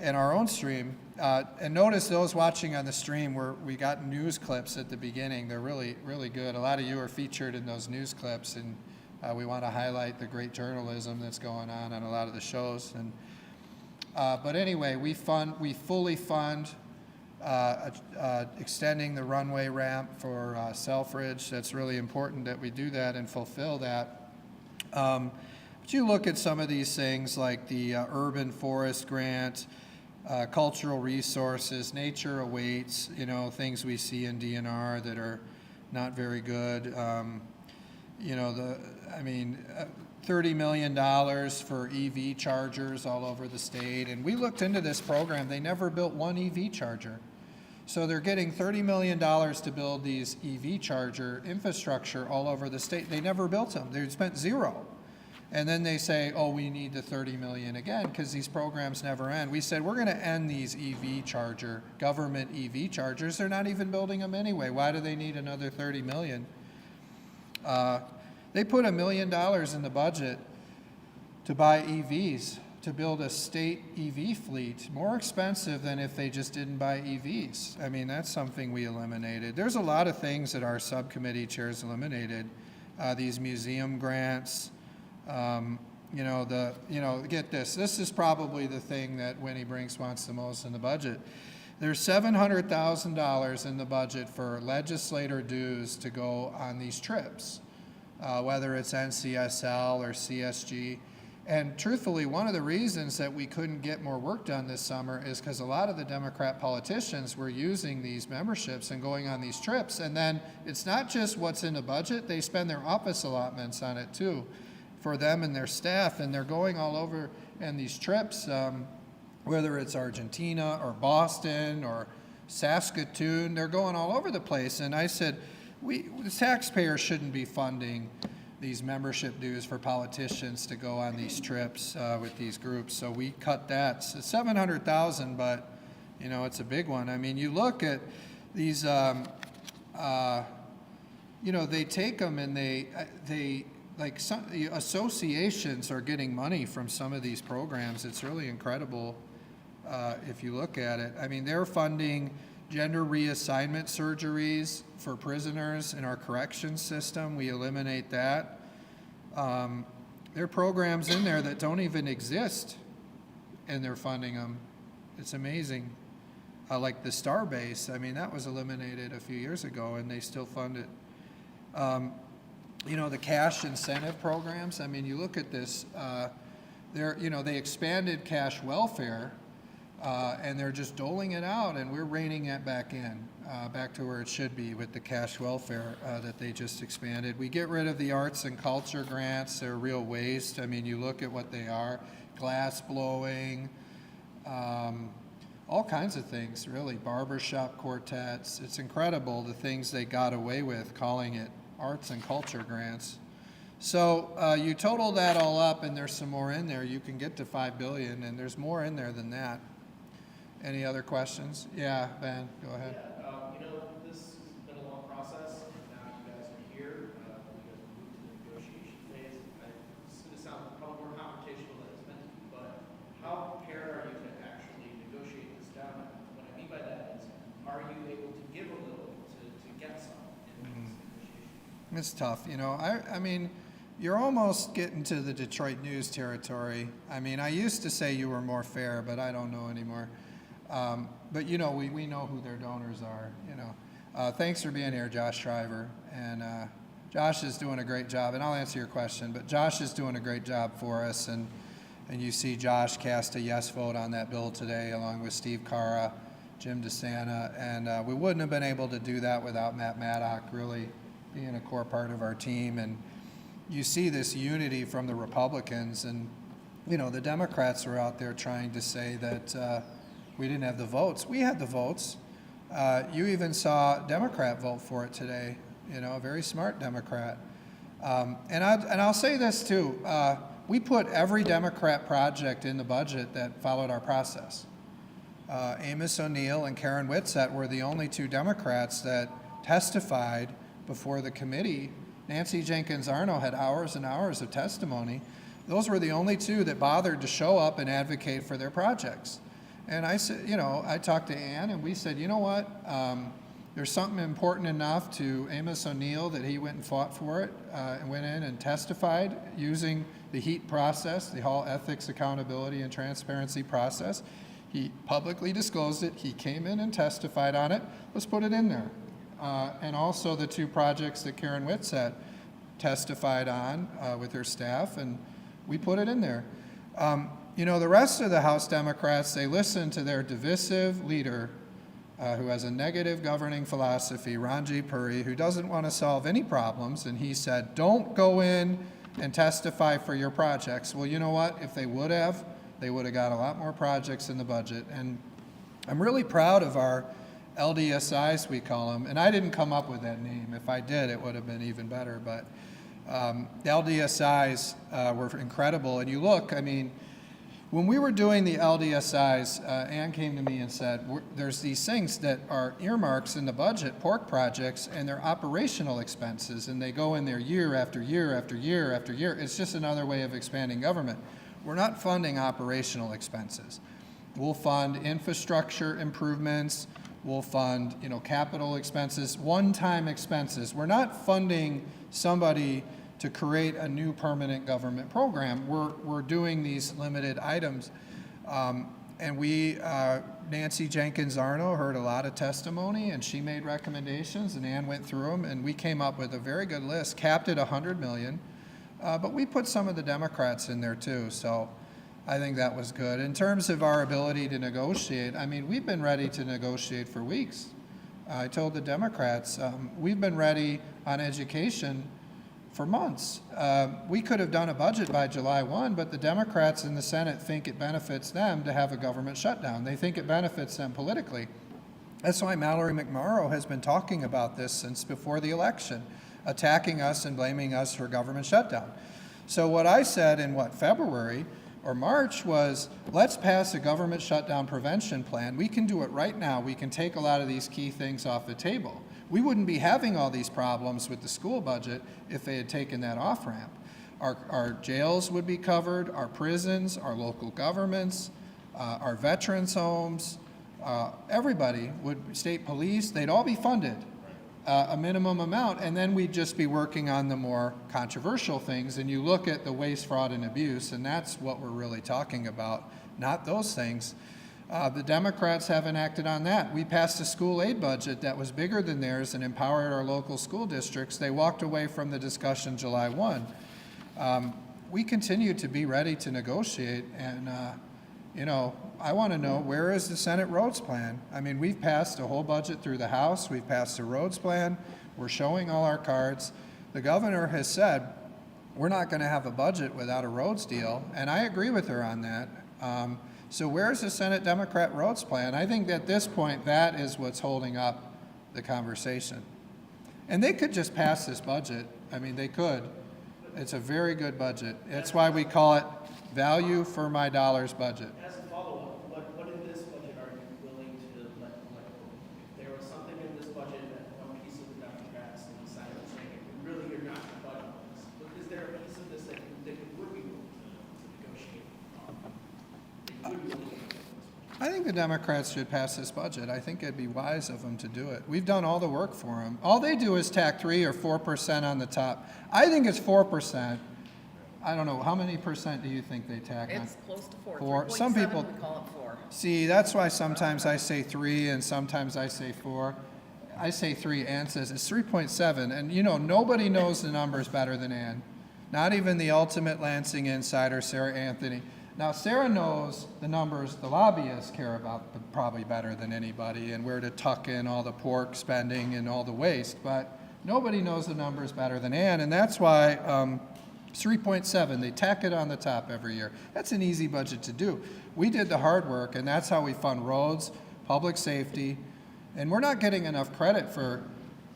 in our own stream. And notice those watching on the stream, we got news clips at the beginning. They're really, really good. A lot of you are featured in those news clips, and we want to highlight the great journalism that's going on a lot of the shows. And but anyway, we fully fund extending the runway ramp for Selfridge. That's really important that we do that and fulfill that. But you look at some of these things like the urban forest grant, cultural resources, nature awaits, you know, things we see in DNR that are not very good. You know, $30 million for EV chargers all over the state. And we looked into this program. They never built one EV charger. So they're getting $30 million to build these EV charger infrastructure all over the state. They never built them. They spent 0. And then they say, oh, we need the $30 million again, because these programs never end. We said, we're going to end these government EV chargers. They're not even building them anyway. Why do they need another $30 million? They put $1 million in the budget to buy EVs, to build a state EV fleet, more expensive than if they just didn't buy EVs. I mean, that's something we eliminated. There's a lot of things that our subcommittee chairs eliminated. These museum grants, get this. This is probably the thing that Winnie Brinks wants the most in the budget. There's $700,000 in the budget for legislator dues to go on these trips, whether it's NCSL or CSG. And truthfully, one of the reasons that we couldn't get more work done this summer is because a lot of the Democrat politicians were using these memberships and going on these trips. And then it's not just what's in the budget, they spend their office allotments on it too, for them and their staff. And they're going all over in these trips, whether it's Argentina or Boston or Saskatoon, they're going all over the place. And I said, the taxpayers shouldn't be funding these membership dues for politicians to go on these trips with these groups. So we cut that. So $700,000, but you know, it's a big one. I mean, you look at these, they take them and they like some associations are getting money from some of these programs. It's really incredible if you look at it. I mean, they're funding gender reassignment surgeries for prisoners in our corrections system. We eliminate that. There are programs in there that don't even exist, and they're funding them. It's amazing. Like the Starbase, I mean, that was eliminated a few years ago, and they still fund it. The cash incentive programs, I mean, you look at this, they expanded cash welfare, and they're just doling it out, and we're reining it back in, back to where it should be with the cash welfare that they just expanded. We get rid of the arts and culture grants. They're a real waste. I mean, you look at what they are, glass blowing, all kinds of things, really, barbershop quartets. It's incredible the things they got away with calling it arts and culture grants. So you total that all up, and there's some more in there. You can get to $5 billion, and there's more in there than that. Any other questions? Yeah, Ben, go ahead. You know, this has been a long process, and now you guys are here. You guys moved to the negotiation phase. It's going to sound probably more confrontational than it's meant to be, but how prepared are you to actually negotiate this down? What I mean by that is, are you able to give a little to get some in this negotiation? It's tough, you know. I mean, you're almost getting to the Detroit News territory. I mean, I used to say you were more fair, but I don't know anymore. But, you know, we know who their donors are, you know. Thanks for being here, Josh Shriver. And Josh is doing a great job. And I'll answer your question, but Josh is doing a great job for us. And you see Josh cast a yes vote on that bill today, along with Steve Cara, Jim DeSanta. And we wouldn't have been able to do that without Matt Maddock really being a core part of our team. And you see this unity from the Republicans. And, you know, the Democrats were out there trying to say that we didn't have the votes. We had the votes. You even saw a Democrat vote for it today, you know, a very smart Democrat. And I'll say this too. We put every Democrat project in the budget that followed our process. Amos O'Neill and Karen Whitsett were the only two Democrats that testified before the committee. Nancy Jenkins Arno had hours and hours of testimony. Those were the only two that bothered to show up and advocate for their projects. And I said, you know, I talked to Ann, and we said, you know what, there's something important enough to Amos O'Neill that he went and fought for it and went in and testified using the HEAT process, the Hall Ethics, Accountability, and Transparency process. He publicly disclosed it. He came in and testified on it. Let's put it in there. And also the two projects that Karen Whitsett testified on with her staff, and we put it in there. You know, the rest of the House Democrats, they listen to their divisive leader who has a negative governing philosophy, Ranji Puri, who doesn't want to solve any problems. And he said, don't go in and testify for your projects. Well, you know what? If they would have got a lot more projects in the budget. And I'm really proud of our LDSIs, we call them. And I didn't come up with that name. If I did, it would have been even better. But the LDSIs were incredible. And you look, I mean, when we were doing the LDSIs, Ann came to me and said, there's these things that are earmarks in the budget, pork projects, and they're operational expenses, and they go in there year after year after year after year. It's just another way of expanding government. We're not funding operational expenses. We'll fund infrastructure improvements. We'll fund, you know, capital expenses, one-time expenses. We're not funding somebody to create a new permanent government program. We're doing these limited items. And we, Nancy Jenkins Arno heard a lot of testimony, and she made recommendations, and Ann went through them, and we came up with a very good list, capped at $100 million. But we put some of the Democrats in there too, so I think that was good. In terms of our ability to negotiate, I mean, we've been ready to negotiate for weeks. I told the Democrats, we've been ready on education for months. We could have done a budget by July 1, but the Democrats in the Senate think it benefits them to have a government shutdown. They think it benefits them politically. That's why Mallory McMorrow has been talking about this since before the election, attacking us and blaming us for government shutdown. So what I said in February or March was, let's pass a government shutdown prevention plan. We can do it right now. We can take a lot of these key things off the table. We wouldn't be having all these problems with the school budget if they had taken that off-ramp. Our jails would be covered, our prisons, our local governments, our veterans' homes, everybody state police, they'd all be funded a minimum amount, and then we'd just be working on the more controversial things. And you look at the waste, fraud, and abuse, and that's what we're really talking about, not those things. The Democrats haven't acted on that. We passed a school aid budget that was bigger than theirs and empowered our local school districts. They walked away from the discussion July 1. We continue to be ready to negotiate, and You know, I want to know, where is the Senate roads plan? I mean, we've passed a whole budget through the House, we've passed a roads plan, we're showing all our cards. The governor has said, we're not going to have a budget without a roads deal, and I agree with her on that. So where's the Senate Democrat roads plan? I think at this point, that is what's holding up the conversation. And they could just pass this budget. I mean, they could. It's a very good budget. That's why we call it value for my dollars budget. As a follow-up, what in this budget are you willing to let go? If there was something in this budget that one piece of the Democrats decided to say, really, you're not going to budge on this, but is there a piece of this that you would be willing to negotiate on? That you would be willing to negotiate? I think the Democrats should pass this budget. I think it'd be wise of them to do it. We've done all the work for them. All they do is tack 3 or 4% on the top. I think it's 4%. I don't know, how many percent do you think they tack on? It's close to 4. 4. Some 3.7, people we call it 4. see. That's why sometimes I say 3 and sometimes I say 4. I say 3. Ann says it's 3.7, and you know nobody knows the numbers better than Ann. Not even the ultimate Lansing insider, Sarah Anthony. Now, Sarah knows the numbers the lobbyists care about probably better than anybody, and where to tuck in all the pork spending and all the waste, but nobody knows the numbers better than Ann, and that's why 3.7, they tack it on the top every year. That's an easy budget to do. We did the hard work, and that's how we fund roads, public safety, and we're not getting enough credit for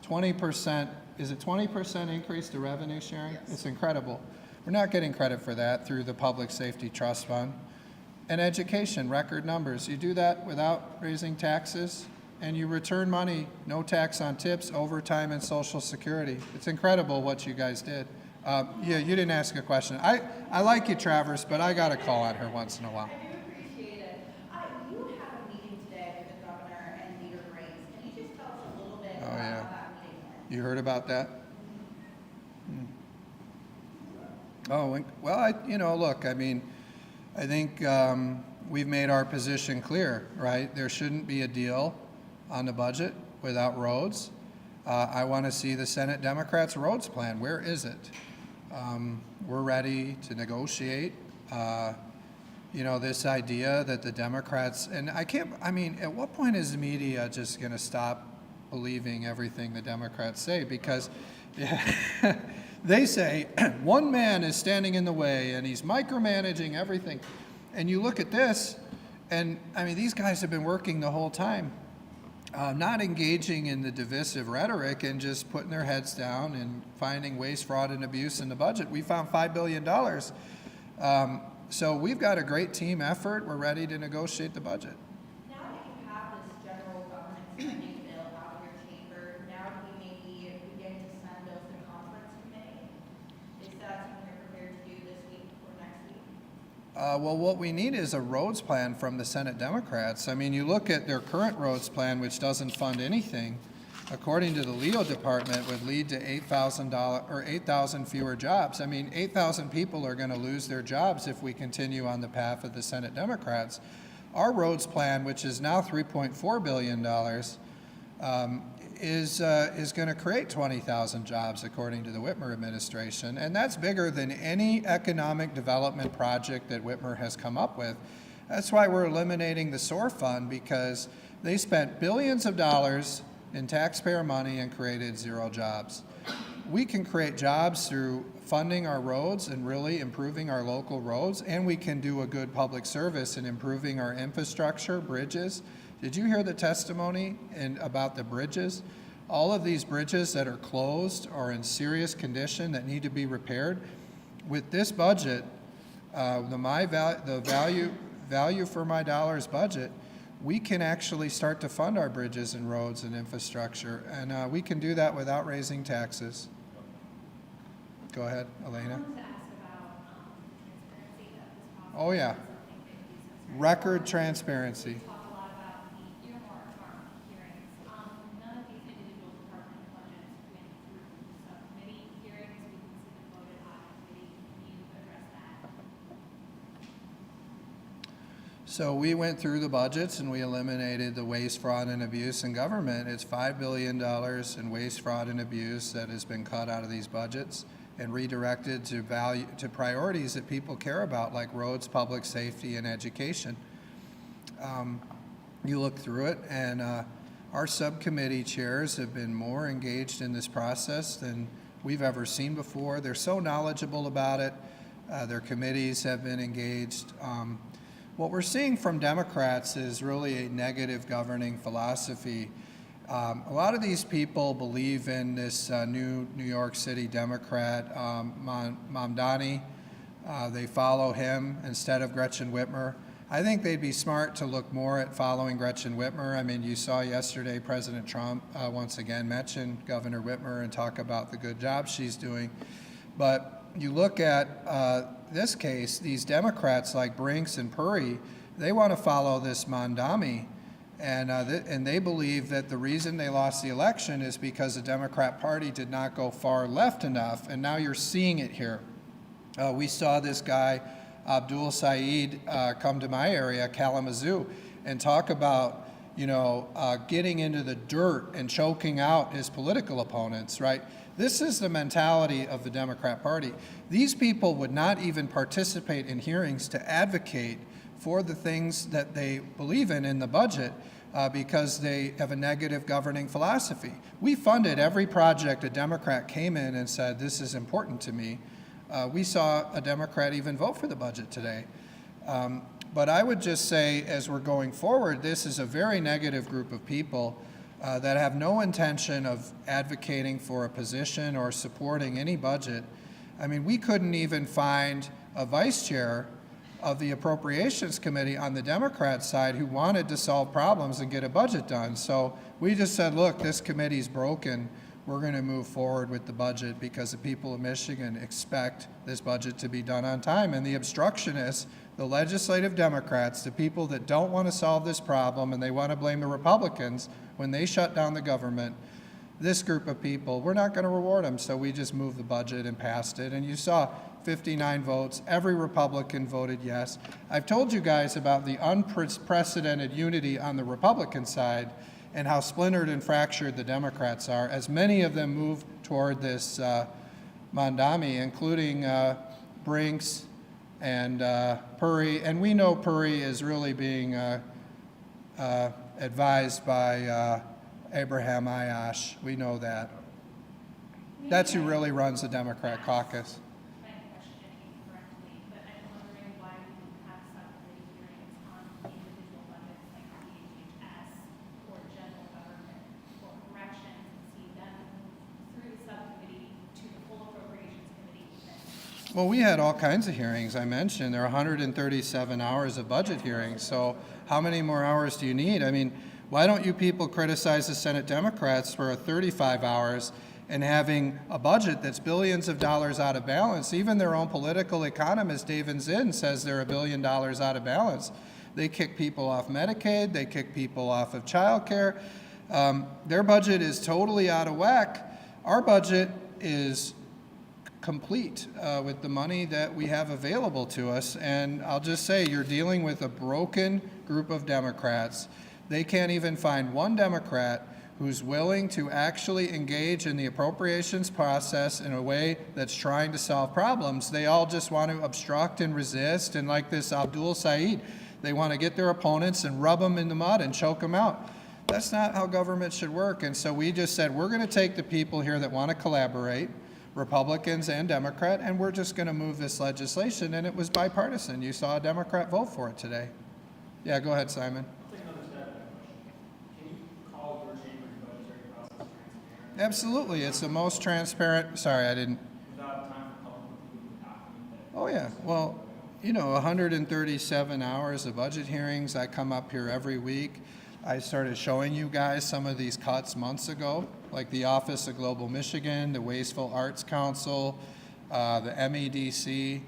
20%, is it 20% increase to revenue sharing? Yes. It's incredible. We're not getting credit for that through the Public Safety Trust Fund. And education, record numbers. You do that without raising taxes, and you return money, no tax on tips, overtime, and Social Security. It's incredible what you guys did. Yeah, you didn't ask a question. I like you, Travers, but I got to call on her once in a while. I do appreciate it. You had a meeting today with the governor and Leader Grace. Can you just tell us a little bit about yeah. how that meeting went? You heard about that? Oh, well, look, I mean, I think we've made our position clear, right? There shouldn't be a deal on the budget without roads. I want to see the Senate Democrats' roads plan. Where is it? We're ready to negotiate. This idea that the Democrats, and at what point is the media just going to stop believing everything the Democrats say? Because they say one man is standing in the way and he's micromanaging everything. And you look at this, and I mean, these guys have been working the whole time, not engaging in the divisive rhetoric and just putting their heads down and finding waste, fraud, and abuse in the budget. We found $5 billion. So we've got a great team effort. We're ready to negotiate the budget. Now that you have this general government spending bill out of your chamber, now do we maybe begin to send those to conference committee? Is that something you're prepared to do this week or next week? Well, what we need is a roads plan from the Senate Democrats. I mean, you look at their current roads plan, which doesn't fund anything, according to the Leo department, would lead to $8,000 fewer jobs. I mean, 8,000 people are going to lose their jobs if we continue on the path of the Senate Democrats. Our roads plan, which is now $3.4 billion, is going to create 20,000 jobs, according to the Whitmer administration, and that's bigger than any economic development project that Whitmer has come up with. That's why we're eliminating the SOAR fund, because they spent billions of dollars in taxpayer money and created 0 jobs. We can create jobs through funding our roads and really improving our local roads, and we can do a good public service in improving our infrastructure, bridges. Did you hear the testimony about the bridges? All of these bridges that are closed or in serious condition that need to be repaired. With this budget, the value for my dollars budget, we can actually start to fund our bridges and roads and infrastructure, and we can do that without raising taxes. Go ahead, Elena. I wanted to ask about transparency that this process. Oh, yeah. Record transparency. Talk a lot about the earmark hearings. None of these individual department budgets went through subcommittee hearings. We can see them voted on committee. Can you address that? So we went through the budgets and we eliminated the waste, fraud, and abuse in government. It's $5 billion in waste, fraud, and abuse that has been cut out of these budgets. and redirected to priorities that people care about, like roads, public safety, and education. You look through it, and our subcommittee chairs have been more engaged in this process than we've ever seen before. They're so knowledgeable about it. Their committees have been engaged. What we're seeing from Democrats is really a negative governing philosophy. A lot of these people believe in this new New York City Democrat, Mamdani. They follow him instead of Gretchen Whitmer. I think they'd be smart to look more at following Gretchen Whitmer. I mean, you saw yesterday President Trump once again mention Governor Whitmer and talk about the good job she's doing. But you look at this case, these Democrats like Brinks and Puri, they want to follow this Mamdani. And they believe that the reason they lost the election is because the Democrat Party did not go far left enough, and now you're seeing it here. We saw this guy, Abdul Saeed, come to my area, Kalamazoo, and talk about, getting into the dirt and choking out his political opponents, right? This is the mentality of the Democrat Party. These people would not even participate in hearings to advocate for the things that they believe in the budget because they have a negative governing philosophy. We funded every project a Democrat came in and said, this is important to me. We saw a Democrat even vote for the budget today. But I would just say, as we're going forward, this is a very negative group of people that have no intention of advocating for a position or supporting any budget. I mean, we couldn't even find a vice chair of the Appropriations Committee on the Democrat side who wanted to solve problems and get a budget done. So we just said, look, this committee's broken. We're going to move forward with the budget because the people of Michigan expect this budget to be done on time. And the obstructionists, the legislative Democrats, the people that don't want to solve this problem and they want to blame the Republicans when they shut down the government, this group of people, we're not going to reward them. So we just moved the budget and passed it. And you saw 59 votes. Every Republican voted yes. I've told you guys about the unprecedented unity on the Republican side and how splintered and fractured the Democrats are, as many of them move toward this Mamdani, including Brinks and Puri. And we know Puri is really being advised by Abraham Ayash. We know that. That's who really runs the Democrat caucus. Well, we had all kinds of hearings. I mentioned there are 137 hours of budget hearings. So how many more hours do you need? I mean, why don't you people criticize the Senate Democrats for 35 hours and having a budget that's billions of dollars out of balance? Even their own political economist, David Zinn, says they're $1 billion out of balance. They kick people off Medicaid. They kick people off of child care. Their budget is totally out of whack. Our budget is complete with the money that we have available to us. And I'll just say, you're dealing with a broken group of Democrats. They can't even find one Democrat who's willing to actually engage in the appropriations process in a way that's trying to solve problems. They all just want to obstruct and resist. And like this Abdul Saeed, they want to get their opponents and rub them in the mud and choke them out. That's not how government should work. And so we just said, we're going to take the people here that want to collaborate, Republicans and Democrat, and we're just going to move this legislation, and it was bipartisan. You saw a Democrat vote for it today. Yeah, go ahead, Simon. I'll take another stab at that question. Can you call your chamber's budgetary process transparent? Absolutely, it's the most transparent. Sorry, I didn't. Without time for public to document that? Oh yeah, well, 137 hours of budget hearings. I come up here every week. I started showing you guys some of these cuts months ago, like the Office of Global Michigan, the Wasteful Arts Council, the MEDC.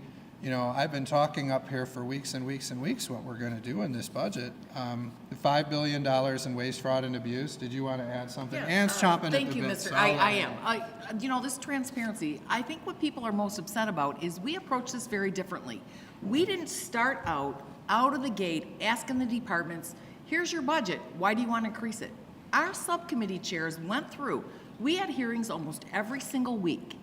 I've been talking up here for weeks and weeks and weeks what we're going to do in this budget. The $5 billion in waste, fraud, and abuse. Did you want to add something? Yeah, Ann's chomping at the bit. Thank you, Mr. so I am. This transparency, I think what people are most upset about is we approach this very differently. We didn't start out of the gate asking the departments, here's your budget, why do you want to increase it? Our subcommittee chairs went through, we had hearings almost every single week.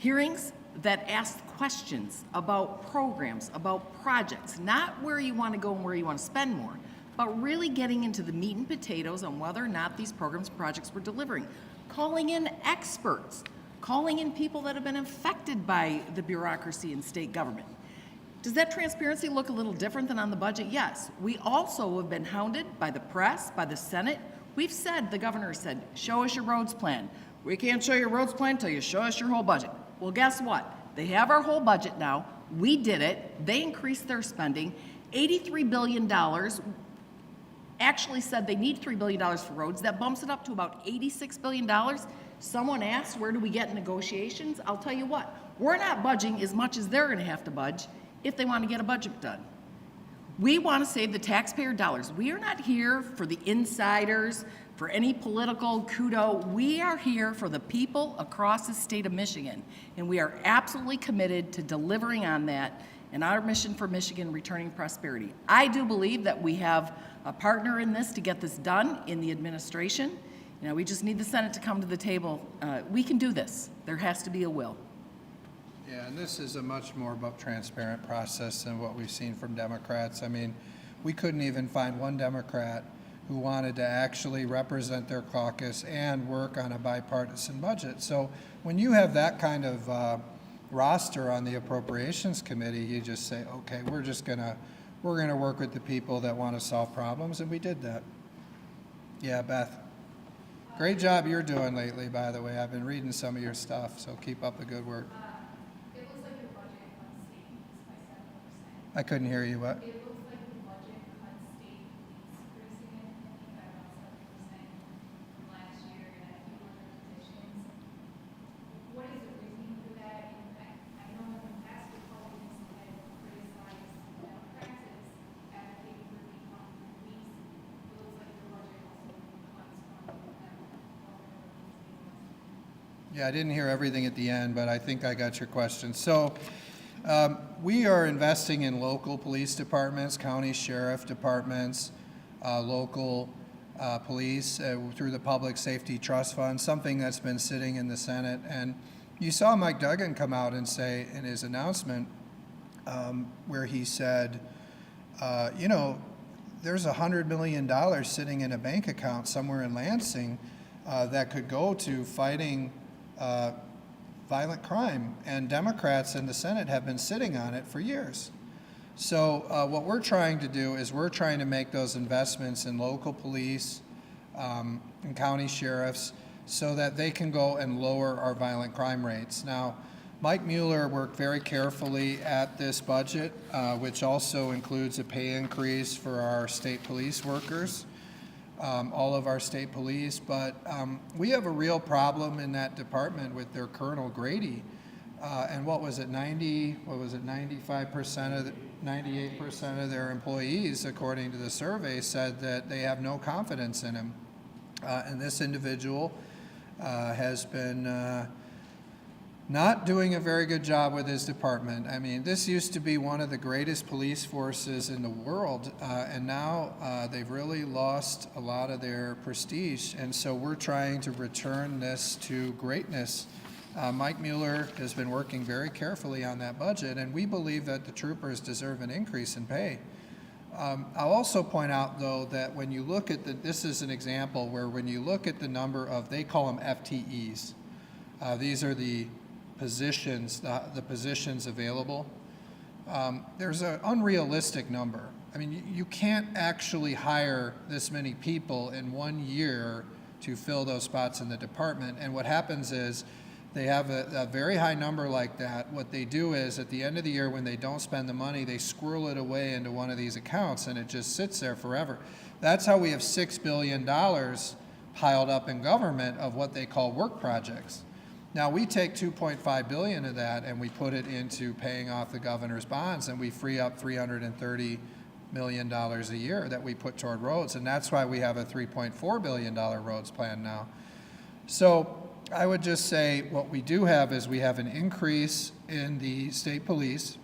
Hearings that ask questions about programs, about projects, not where you want to go and where you want to spend more, but really getting into the meat and potatoes on whether or not these programs and projects were delivering. Calling in experts, calling in people that have been affected by the bureaucracy in state government. Does that transparency look a little different than on the budget? Yes. We also have been hounded by the press, by the Senate. We've said, the governor said, show us your roads plan. We can't show your roads plan until you show us your whole budget. Well, guess what? They have our whole budget now. We did it. They increased their spending. $83 billion. Actually said they need $3 billion for roads. That bumps it up to about $86 billion. Someone asked, where do we get negotiations? I'll tell you what, we're not budging as much as they're gonna have to budge if they want to get a budget done. We want to save the taxpayer dollars. We are not here for the insiders, for any political kudo. We are here for the people across the state of Michigan, and we are absolutely committed to delivering on that and our mission for Michigan, returning prosperity. I do believe that we have a partner in this to get this done in the administration. You know, we just need the Senate to come to the table. We can do this. There has to be a will. Yeah, and this is a much more transparent process than what we've seen from Democrats. I mean, we couldn't even find one Democrat who wanted to actually represent their caucus and work on a bipartisan budget. So when you have that kind of roster on the Appropriations Committee, you just say, okay, we're gonna work with the people that want to solve problems, and we did that. Yeah, Beth. Great job you're doing lately, by the way. I've been reading some of your stuff, so keep up the good work. It looks like your budget cuts state police by 7%. I couldn't hear you, what? It looks like the budget cuts state police pretty significantly by about 7% from last year, and a few other positions. What is the reasoning for that? And I know in the past Republicans have criticized Democrats as advocating for defunding the police. It looks like the budget also cuts funding for them. Yeah, I didn't hear everything at the end, but I think I got your question. So we are investing in local police departments, county sheriff departments, local police through the Public Safety Trust Fund, something that's been sitting in the Senate. And you saw Mike Duggan come out and say in his announcement where he said, you know, there's $100 million sitting in a bank account somewhere in Lansing that could go to fighting violent crime, and Democrats in the Senate have been sitting on it for years. So what we're trying to do is we're trying to make those investments in local police and county sheriffs so that they can go and lower our violent crime rates. Now, Mike Mueller worked very carefully at this budget, which also includes a pay increase for our state police workers. All of our state police, but we have a real problem in that department with their Colonel Grady. And what was it, 95% of 98% of their employees, according to the survey, said that they have no confidence in him. And this individual has been not doing a very good job with his department. I mean, this used to be one of the greatest police forces in the world, and now they've really lost a lot of their prestige, and so we're trying to return this to greatness. Mike Mueller has been working very carefully on that budget, and we believe that the troopers deserve an increase in pay. I'll also point out, though, that when you look at this is an example where when you look at the number of, they call them FTEs, these are the positions, the positions available, there's an unrealistic number. I mean, you can't actually hire this many people in 1 year to fill those spots in the department. And what happens is they have a very high number like that. What they do is at the end of the year when they don't spend the money, they squirrel it away into one of these accounts and it just sits there forever. That's how we have $6 billion piled up in government of what they call work projects. Now, we take $2.5 billion of that and we put it into paying off the governor's bonds, and we free up $330 million a year that we put toward roads, and that's why we have a $3.4 billion roads plan now. So I would just say what we do have is we have an increase in the state police.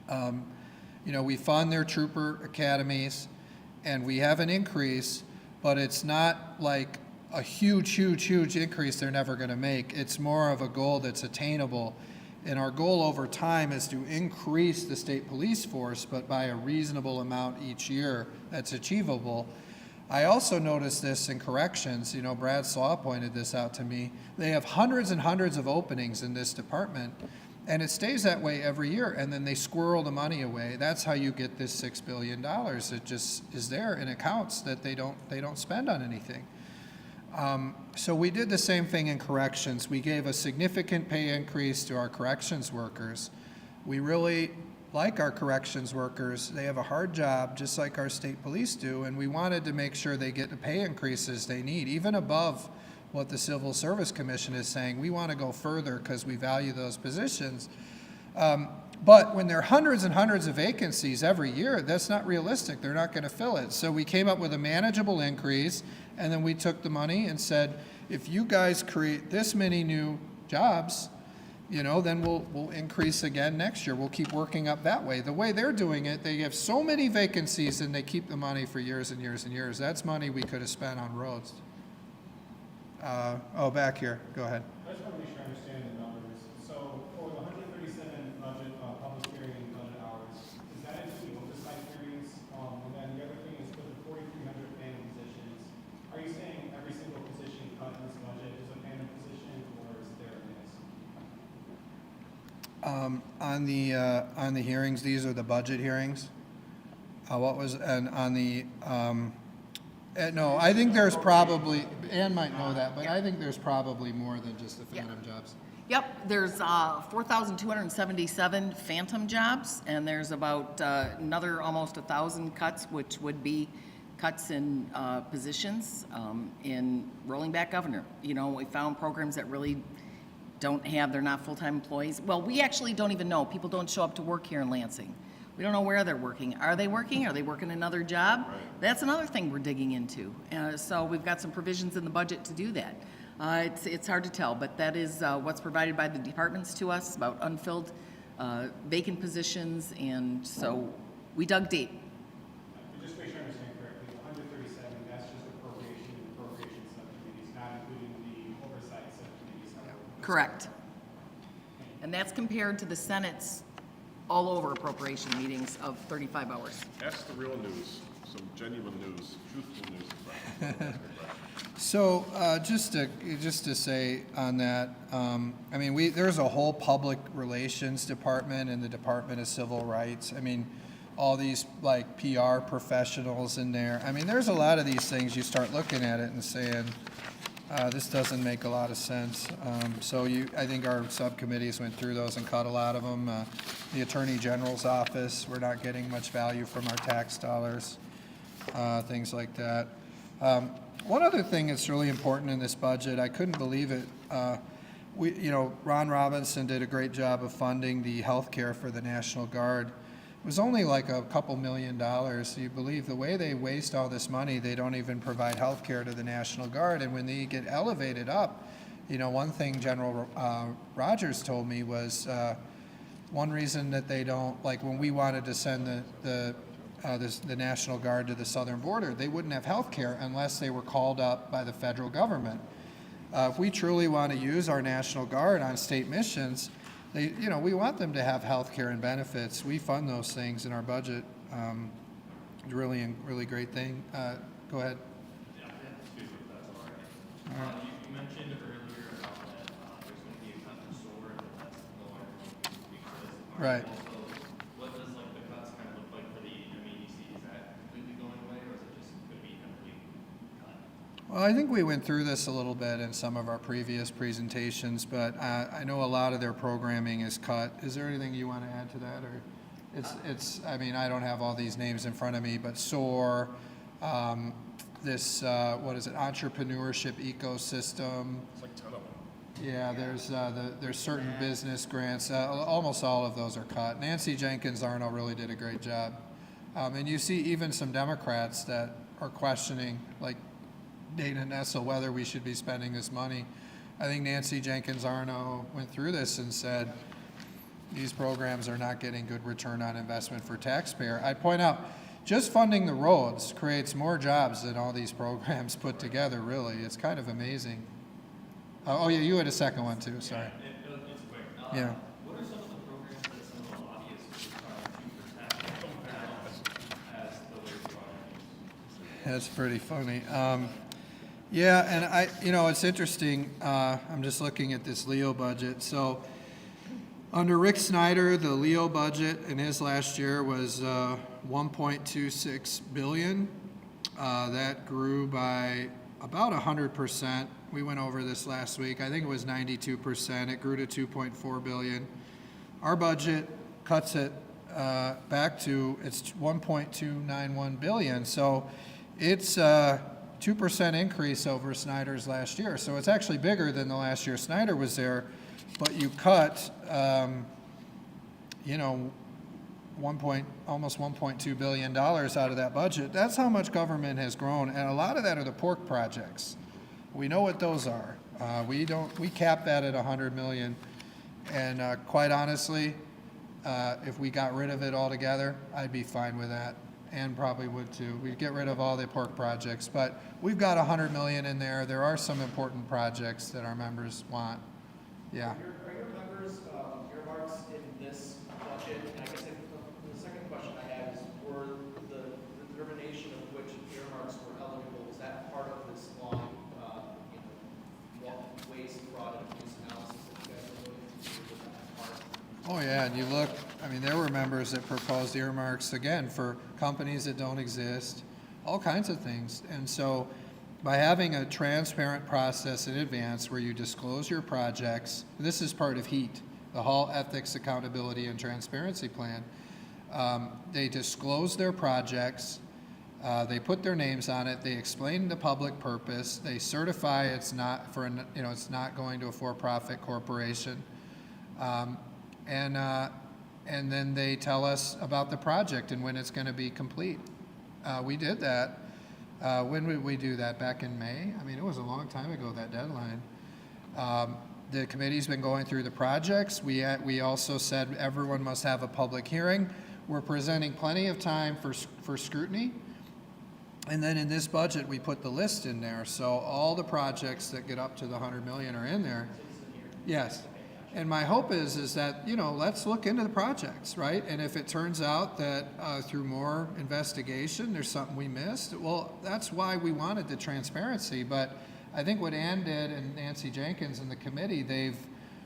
You know, we fund their trooper academies, and we have an increase, but it's not like a huge, huge, huge increase they're never going to make. It's more of a goal that's attainable. And our goal over time is to increase the state police force, but by a reasonable amount each year that's achievable. I also noticed this in corrections. You know, Brad Slaw pointed this out to me. They have hundreds and hundreds of openings in this department, and it stays that way every year, and then they squirrel the money away. That's how you get this $6 billion. It just is there in accounts that they don't spend on anything. So we did the same thing in corrections. We gave a significant pay increase to our corrections workers. We really like our corrections workers. They have a hard job, just like our state police do, and we wanted to make sure they get the pay increases they need, even above what the Civil Service Commission is saying. We want to go further because we value those positions. But when there are hundreds and hundreds of vacancies every year, that's not realistic. They're not going to fill it. So we came up with a manageable increase, and then we took the money and said, if you guys create this many new jobs, you know, then we'll increase again next year. We'll keep working up that way. The way they're doing it, they have so many vacancies and they keep the money for years and years and years. That's money we could have spent on roads. Back here. Go ahead. I just want to make sure I understand the numbers. So for the 137 budget, public hearing and budget hours, is that including oversight hearings? And then the other thing is for the 4,300 phantom positions, are you saying every single position cut in this budget is a phantom position, or is there a mix? On the hearings, these are the budget hearings. What was, and on the, no, I think there's probably, Ann might know that, but I think there's probably more than just the phantom jobs. Yep, there's 4,277 phantom jobs, and there's about another almost 1,000 cuts, which would be cuts in positions in rolling back governor. You know, we found programs that really don't have, they're not full-time employees. Well, we actually don't even know. People don't show up to work here in Lansing. We don't know where they're working. Are they working? Are they working another job? Right. That's another thing we're digging into. So we've got some provisions in the budget to do that. It's hard to tell, but that is what's provided by the departments to us about unfilled vacant positions, and so we dug deep. Just make sure I understand correctly, the 137, that's just appropriation and appropriation subcommittees, not including the oversight subcommittees. Correct. And that's compared to the Senate's all over appropriation meetings of 35 hours. That's the real news, some genuine news, truthful news. So just to say on that, I mean, there's a whole public relations department in the Department of Civil Rights. I mean, all these like PR professionals in there. I mean, there's a lot of these things you start looking at it and saying, this doesn't make a lot of sense. I think our subcommittees went through those and cut a lot of them. The Attorney General's office, we're not getting much value from our tax dollars, things like that. One other thing that's really important in this budget, I couldn't believe it. Ron Robinson did a great job of funding the health care for the National Guard. It was only like a couple $1 million. You believe the way they waste all this money, they don't even provide health care to the National Guard. And when they get elevated up, you know, one thing General Rogers told me was one reason that they don't, like when we wanted to send the National Guard to the southern border, they wouldn't have health care unless they were called up by the federal government. If we truly want to use our National Guard on state missions, we want them to have health care and benefits. We fund those things in our budget. Really great thing. Go ahead. Yeah, I have to speak if that's all right. You mentioned earlier about that there's going to be a cut in SOAR, and that's no longer going to be because Right. Also, what does like the cuts kind of look like for the MEDC? Is that completely going away, or is it just going to be completely cut? Well, I think we went through this a little bit in some of our previous presentations, but I know a lot of their programming is cut. Is there anything you want to add to that, or I mean, I don't have all these names in front of me, but SOAR, what is it, entrepreneurship ecosystem. It's like 10 of them. Yeah, there's certain business grants. Almost all of those are cut. Nancy Jenkins Arnold really did a great job, and you see even some Democrats that are questioning, like Dana Nessel, whether we should be spending this money. I think Nancy Jenkins Arnold went through this and said these programs are not getting good return on investment for taxpayer. I point out, just funding the roads creates more jobs than all these programs put together, really. It's kind of amazing. Oh, yeah, you had a second one too, sorry. It's quick. Yeah. What are some of the programs that some of the lobbyists are trying to protect as the waste water? That's pretty funny. Yeah, and it's interesting. I'm just looking at this Leo budget. So under Rick Snyder, the Leo budget in his last year was 1.26 billion. That grew by about 100%. We went over this last week. I think it was 92%. It grew to 2.4 billion. Our budget cuts it back to it's 1.291 billion. So it's 2% increase over Snyder's last year. So it's actually bigger than the last year Snyder was there, but you cut, almost $1.2 billion out of that budget. That's how much government has grown, and a lot of that are the pork projects. We know what those are. We cap that at 100 million, and quite honestly, if we got rid of it altogether, I'd be fine with that. And probably would too. We'd get rid of all the pork projects, but we've got 100 million in there. There are some important projects that our members want. Yeah. Are your members earmarks in this budget? And I guess the second question I have is, were the determination of which earmarks were eligible, was that part of this long, waste, fraud, and abuse analysis that you guys are doing? Was that part? Oh yeah, and you look, there were members that proposed earmarks, again, for companies that don't exist, all kinds of things. And so by having a transparent process in advance where you disclose your projects, this is part of HEAT, the Hall Ethics, Accountability, and Transparency Plan. They disclose their projects, they put their names on it, they explain the public purpose, they certify it's not it's not going to a for-profit corporation. And then they tell us about the project and when it's going to be complete. We did that. When did we do that? Back in May? It was a long time ago, that deadline. The committee's been going through the projects. We also said everyone must have a public hearing. We're presenting plenty of time for scrutiny. And then in this budget, we put the list in there. So all the projects that get up to the 100 million are in there. Yes. And my hope is that, let's look into the projects, right? And if it turns out that through more investigation, there's something we missed, well, that's why we wanted the transparency. But I think what Ann did and Nancy Jenkins and the committee, they've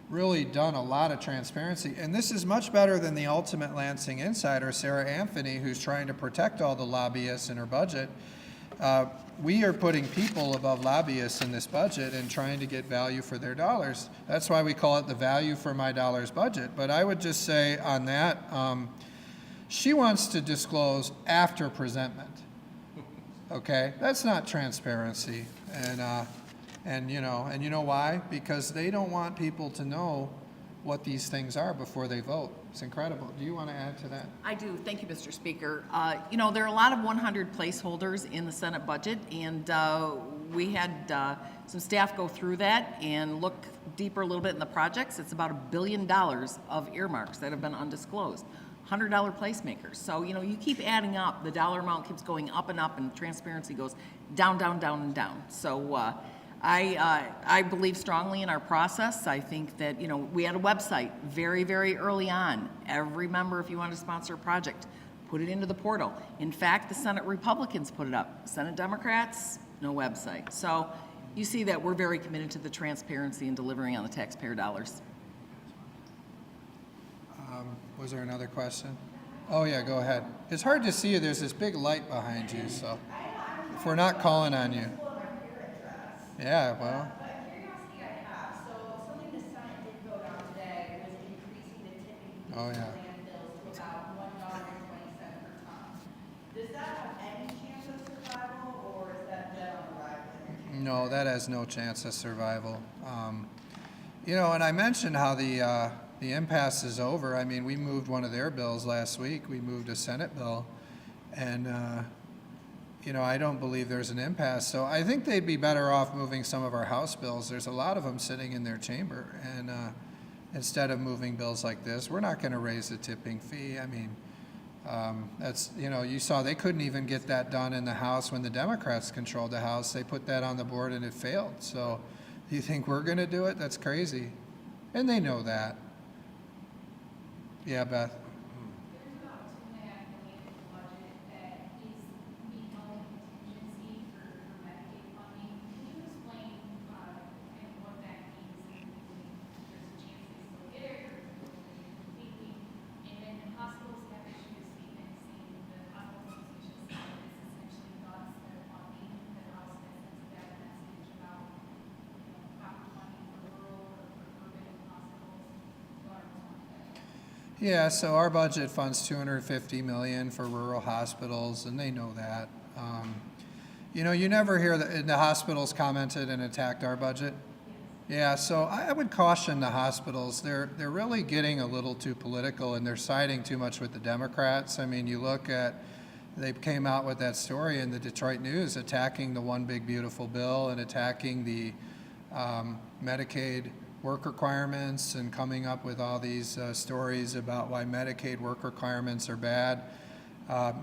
really done a lot of transparency. And this is much better than the ultimate Lansing insider, Sarah Anthony, who's trying to protect all the lobbyists in her budget. We are putting people above lobbyists in this budget and trying to get value for their dollars. That's why we call it the value for my dollars budget. But I would just say on that, she wants to disclose after presentment. Okay, that's not transparency. And you know why? Because they don't want people to know what these things are before they vote. It's incredible. Do you want to add to that? I do. Thank you, Mr. Speaker. There are a lot of 100 placeholders in the Senate budget, and we had some staff go through that and look deeper a little bit in the projects. It's about $1 billion of earmarks that have been undisclosed. $100 placemakers. So, you keep adding up, the dollar amount keeps going up, and transparency goes down, down, down, and down. So I believe strongly in our process. I think that, we had a website very, very early on. Every member, if you want to sponsor a project, put it into the portal. In fact, the Senate Republicans put it up. Senate Democrats, no website. So you see that we're very committed to the transparency and delivering on the taxpayer dollars. Was there another question? Oh yeah, go ahead. It's hard to see you. There's this big light behind you, so if we're not calling on you. Yeah, well. But curiosity I have, so something the Senate did vote on today was increasing the tipping fee Oh, for yeah. landfills to about $1.20 per ton. Does that have any chance of survival, or is that dead on arrival? No, that has no chance of survival. And I mentioned how the impasse is over. We moved one of their bills last week. We moved a Senate bill, and I don't believe there's an impasse. So I think they'd be better off moving some of our House bills. There's a lot of them sitting in their chamber, and instead of moving bills like this, we're not going to raise the tipping fee. That's, you know, you saw they couldn't even get that done in the House when the Democrats controlled the House. They put that on the board and it failed. So you think we're going to do it? That's crazy. And they know that. Yeah, Beth. There's about $2.5 million in the budget that is being held in contingency for Medicaid funding. Can you explain, kind of what that means? There's a chance they still get it, or completely. And then hospitals have issued a statement saying the hospital association said this essentially guts their funding. The House has sent that message about, proper funding for rural or for urban hospitals. Yeah, so our budget funds $250 million for rural hospitals, and they know that. You know, you never hear that the hospitals commented and attacked our budget. Yeah, so I would caution the hospitals. They're really getting a little too political, and they're siding too much with the Democrats. I mean, you look at, they came out with that story in the Detroit News attacking the One Big Beautiful Bill and attacking the Medicaid work requirements and coming up with all these stories about why Medicaid work requirements are bad.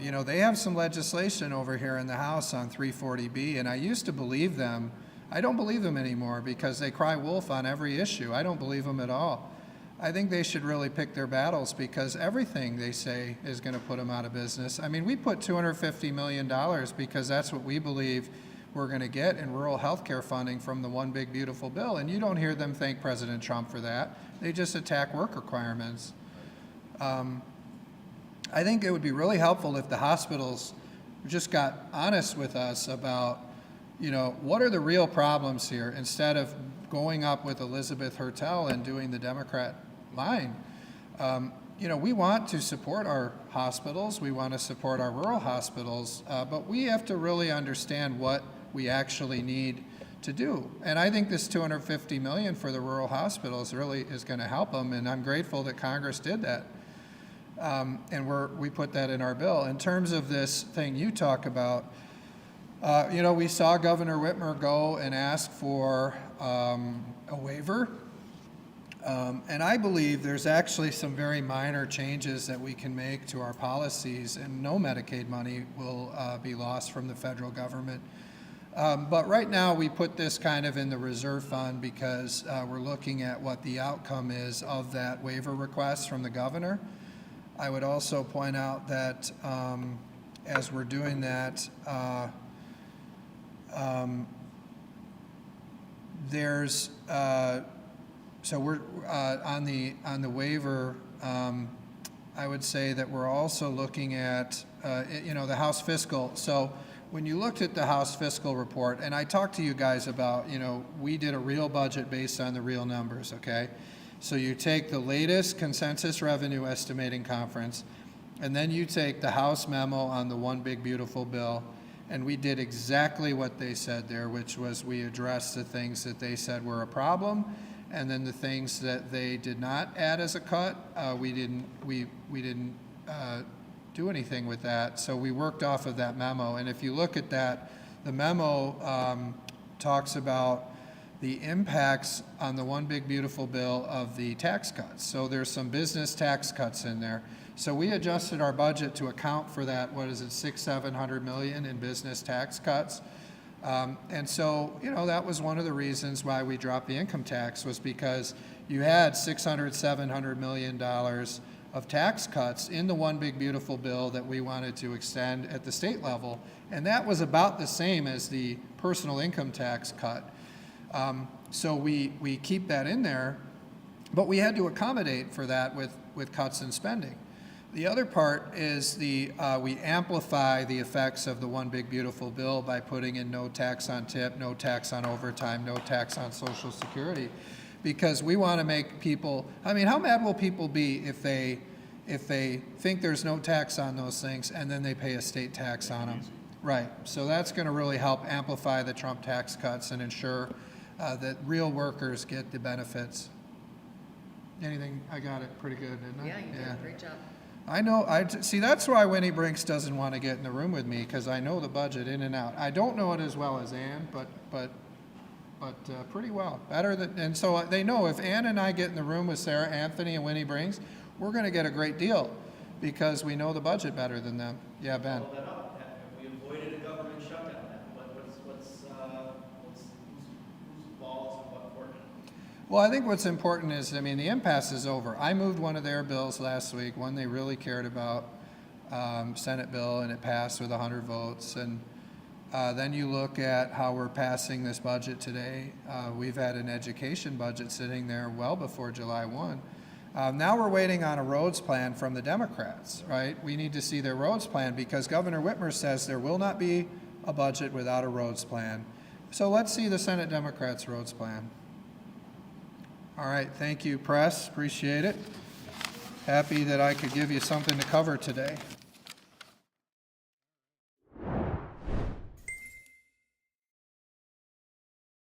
You know, they have some legislation over here in the House on 340B, and I used to believe them. I don't believe them anymore because they cry wolf on every issue. I don't believe them at all. I think they should really pick their battles because everything they say is going to put them out of business. I mean, we put $250 million because that's what we believe we're going to get in rural health care funding from the One Big Beautiful Bill. And you don't hear them thank President Trump for that. They just attack work requirements. I think it would be really helpful if the hospitals just got honest with us about, you know, what are the real problems here instead of going up with Elizabeth Hertel and doing the Democrat line. You know, we want to support our hospitals, we want to support our rural hospitals, but we have to really understand what we actually need to do. And I think this $250 million for the rural hospitals really is going to help them, and I'm grateful that Congress did that. And we put that in our bill. In terms of this thing you talk about, you know, we saw Governor Whitmer go and ask for a waiver. And I believe there's actually some very minor changes that we can make to our policies, and no Medicaid money will be lost from the federal government. But right now we put this kind of in the reserve fund because we're looking at what the outcome is of that waiver request from the governor. I would also point out that as we're doing that, there's so we're on the waiver. I would say that we're also looking at you know, the House fiscal. So when you looked at the House fiscal report, and I talked to you guys about, you know, we did a real budget based on the real numbers. Okay, so you take the latest consensus revenue estimating conference, and then you take the House memo on the One Big Beautiful Bill. And we did exactly what they said there, which was we addressed the things that they said were a problem, and then the things that they did not add as a cut, we didn't do anything with that. So we worked off of that memo. And if you look at that, the memo talks about the impacts on the One Big Beautiful Bill of the tax cuts. So there's some business tax cuts in there. So we adjusted our budget to account for that, what is it, $600-700 million in business tax cuts. And so, you know, that was one of the reasons why we dropped the income tax, was because you had $600-700 million of tax cuts in the One Big Beautiful Bill that we wanted to extend at the state level. And that was about the same as the personal income tax cut. So we keep that in there, but we had to accommodate for that with cuts in spending. The other part is we amplify the effects of the One Big Beautiful Bill by putting in no tax on tip, no tax on overtime, no tax on Social Security, because we want to make people, I mean, how mad will people be if they think there's no tax on those things and then they pay a state tax on them? Right, so that's going to really help amplify the Trump tax cuts and ensure that real workers get the benefits. Anything, I got it pretty good, didn't I? Yeah, you did a great job. I know, see, that's why Winnie Brinks doesn't want to get in the room with me, because I know the budget in and out. I don't know it as well as Ann, but pretty well, better than, and so they know if Ann and I get in the room with Sarah Anthony and Winnie Brinks, we're going to get a great deal, because we know the budget better than them. Yeah, Ben. Follow that up. Have we avoided a government shutdown? Whose balls and what court? Well, I think what's important is, I mean, the impasse is over. I moved one of their bills last week, one they really cared about, Senate bill, and it passed with 100 votes. And then you look at how we're passing this budget today. We've had an education budget sitting there well before July 1. Now we're waiting on a roads plan from the Democrats, right? We need to see their roads plan because Governor Whitmer says there will not be a budget without a roads plan. So let's see the Senate Democrats' roads plan. All right, thank you, press. Appreciate it. Happy that I could give you something to cover today.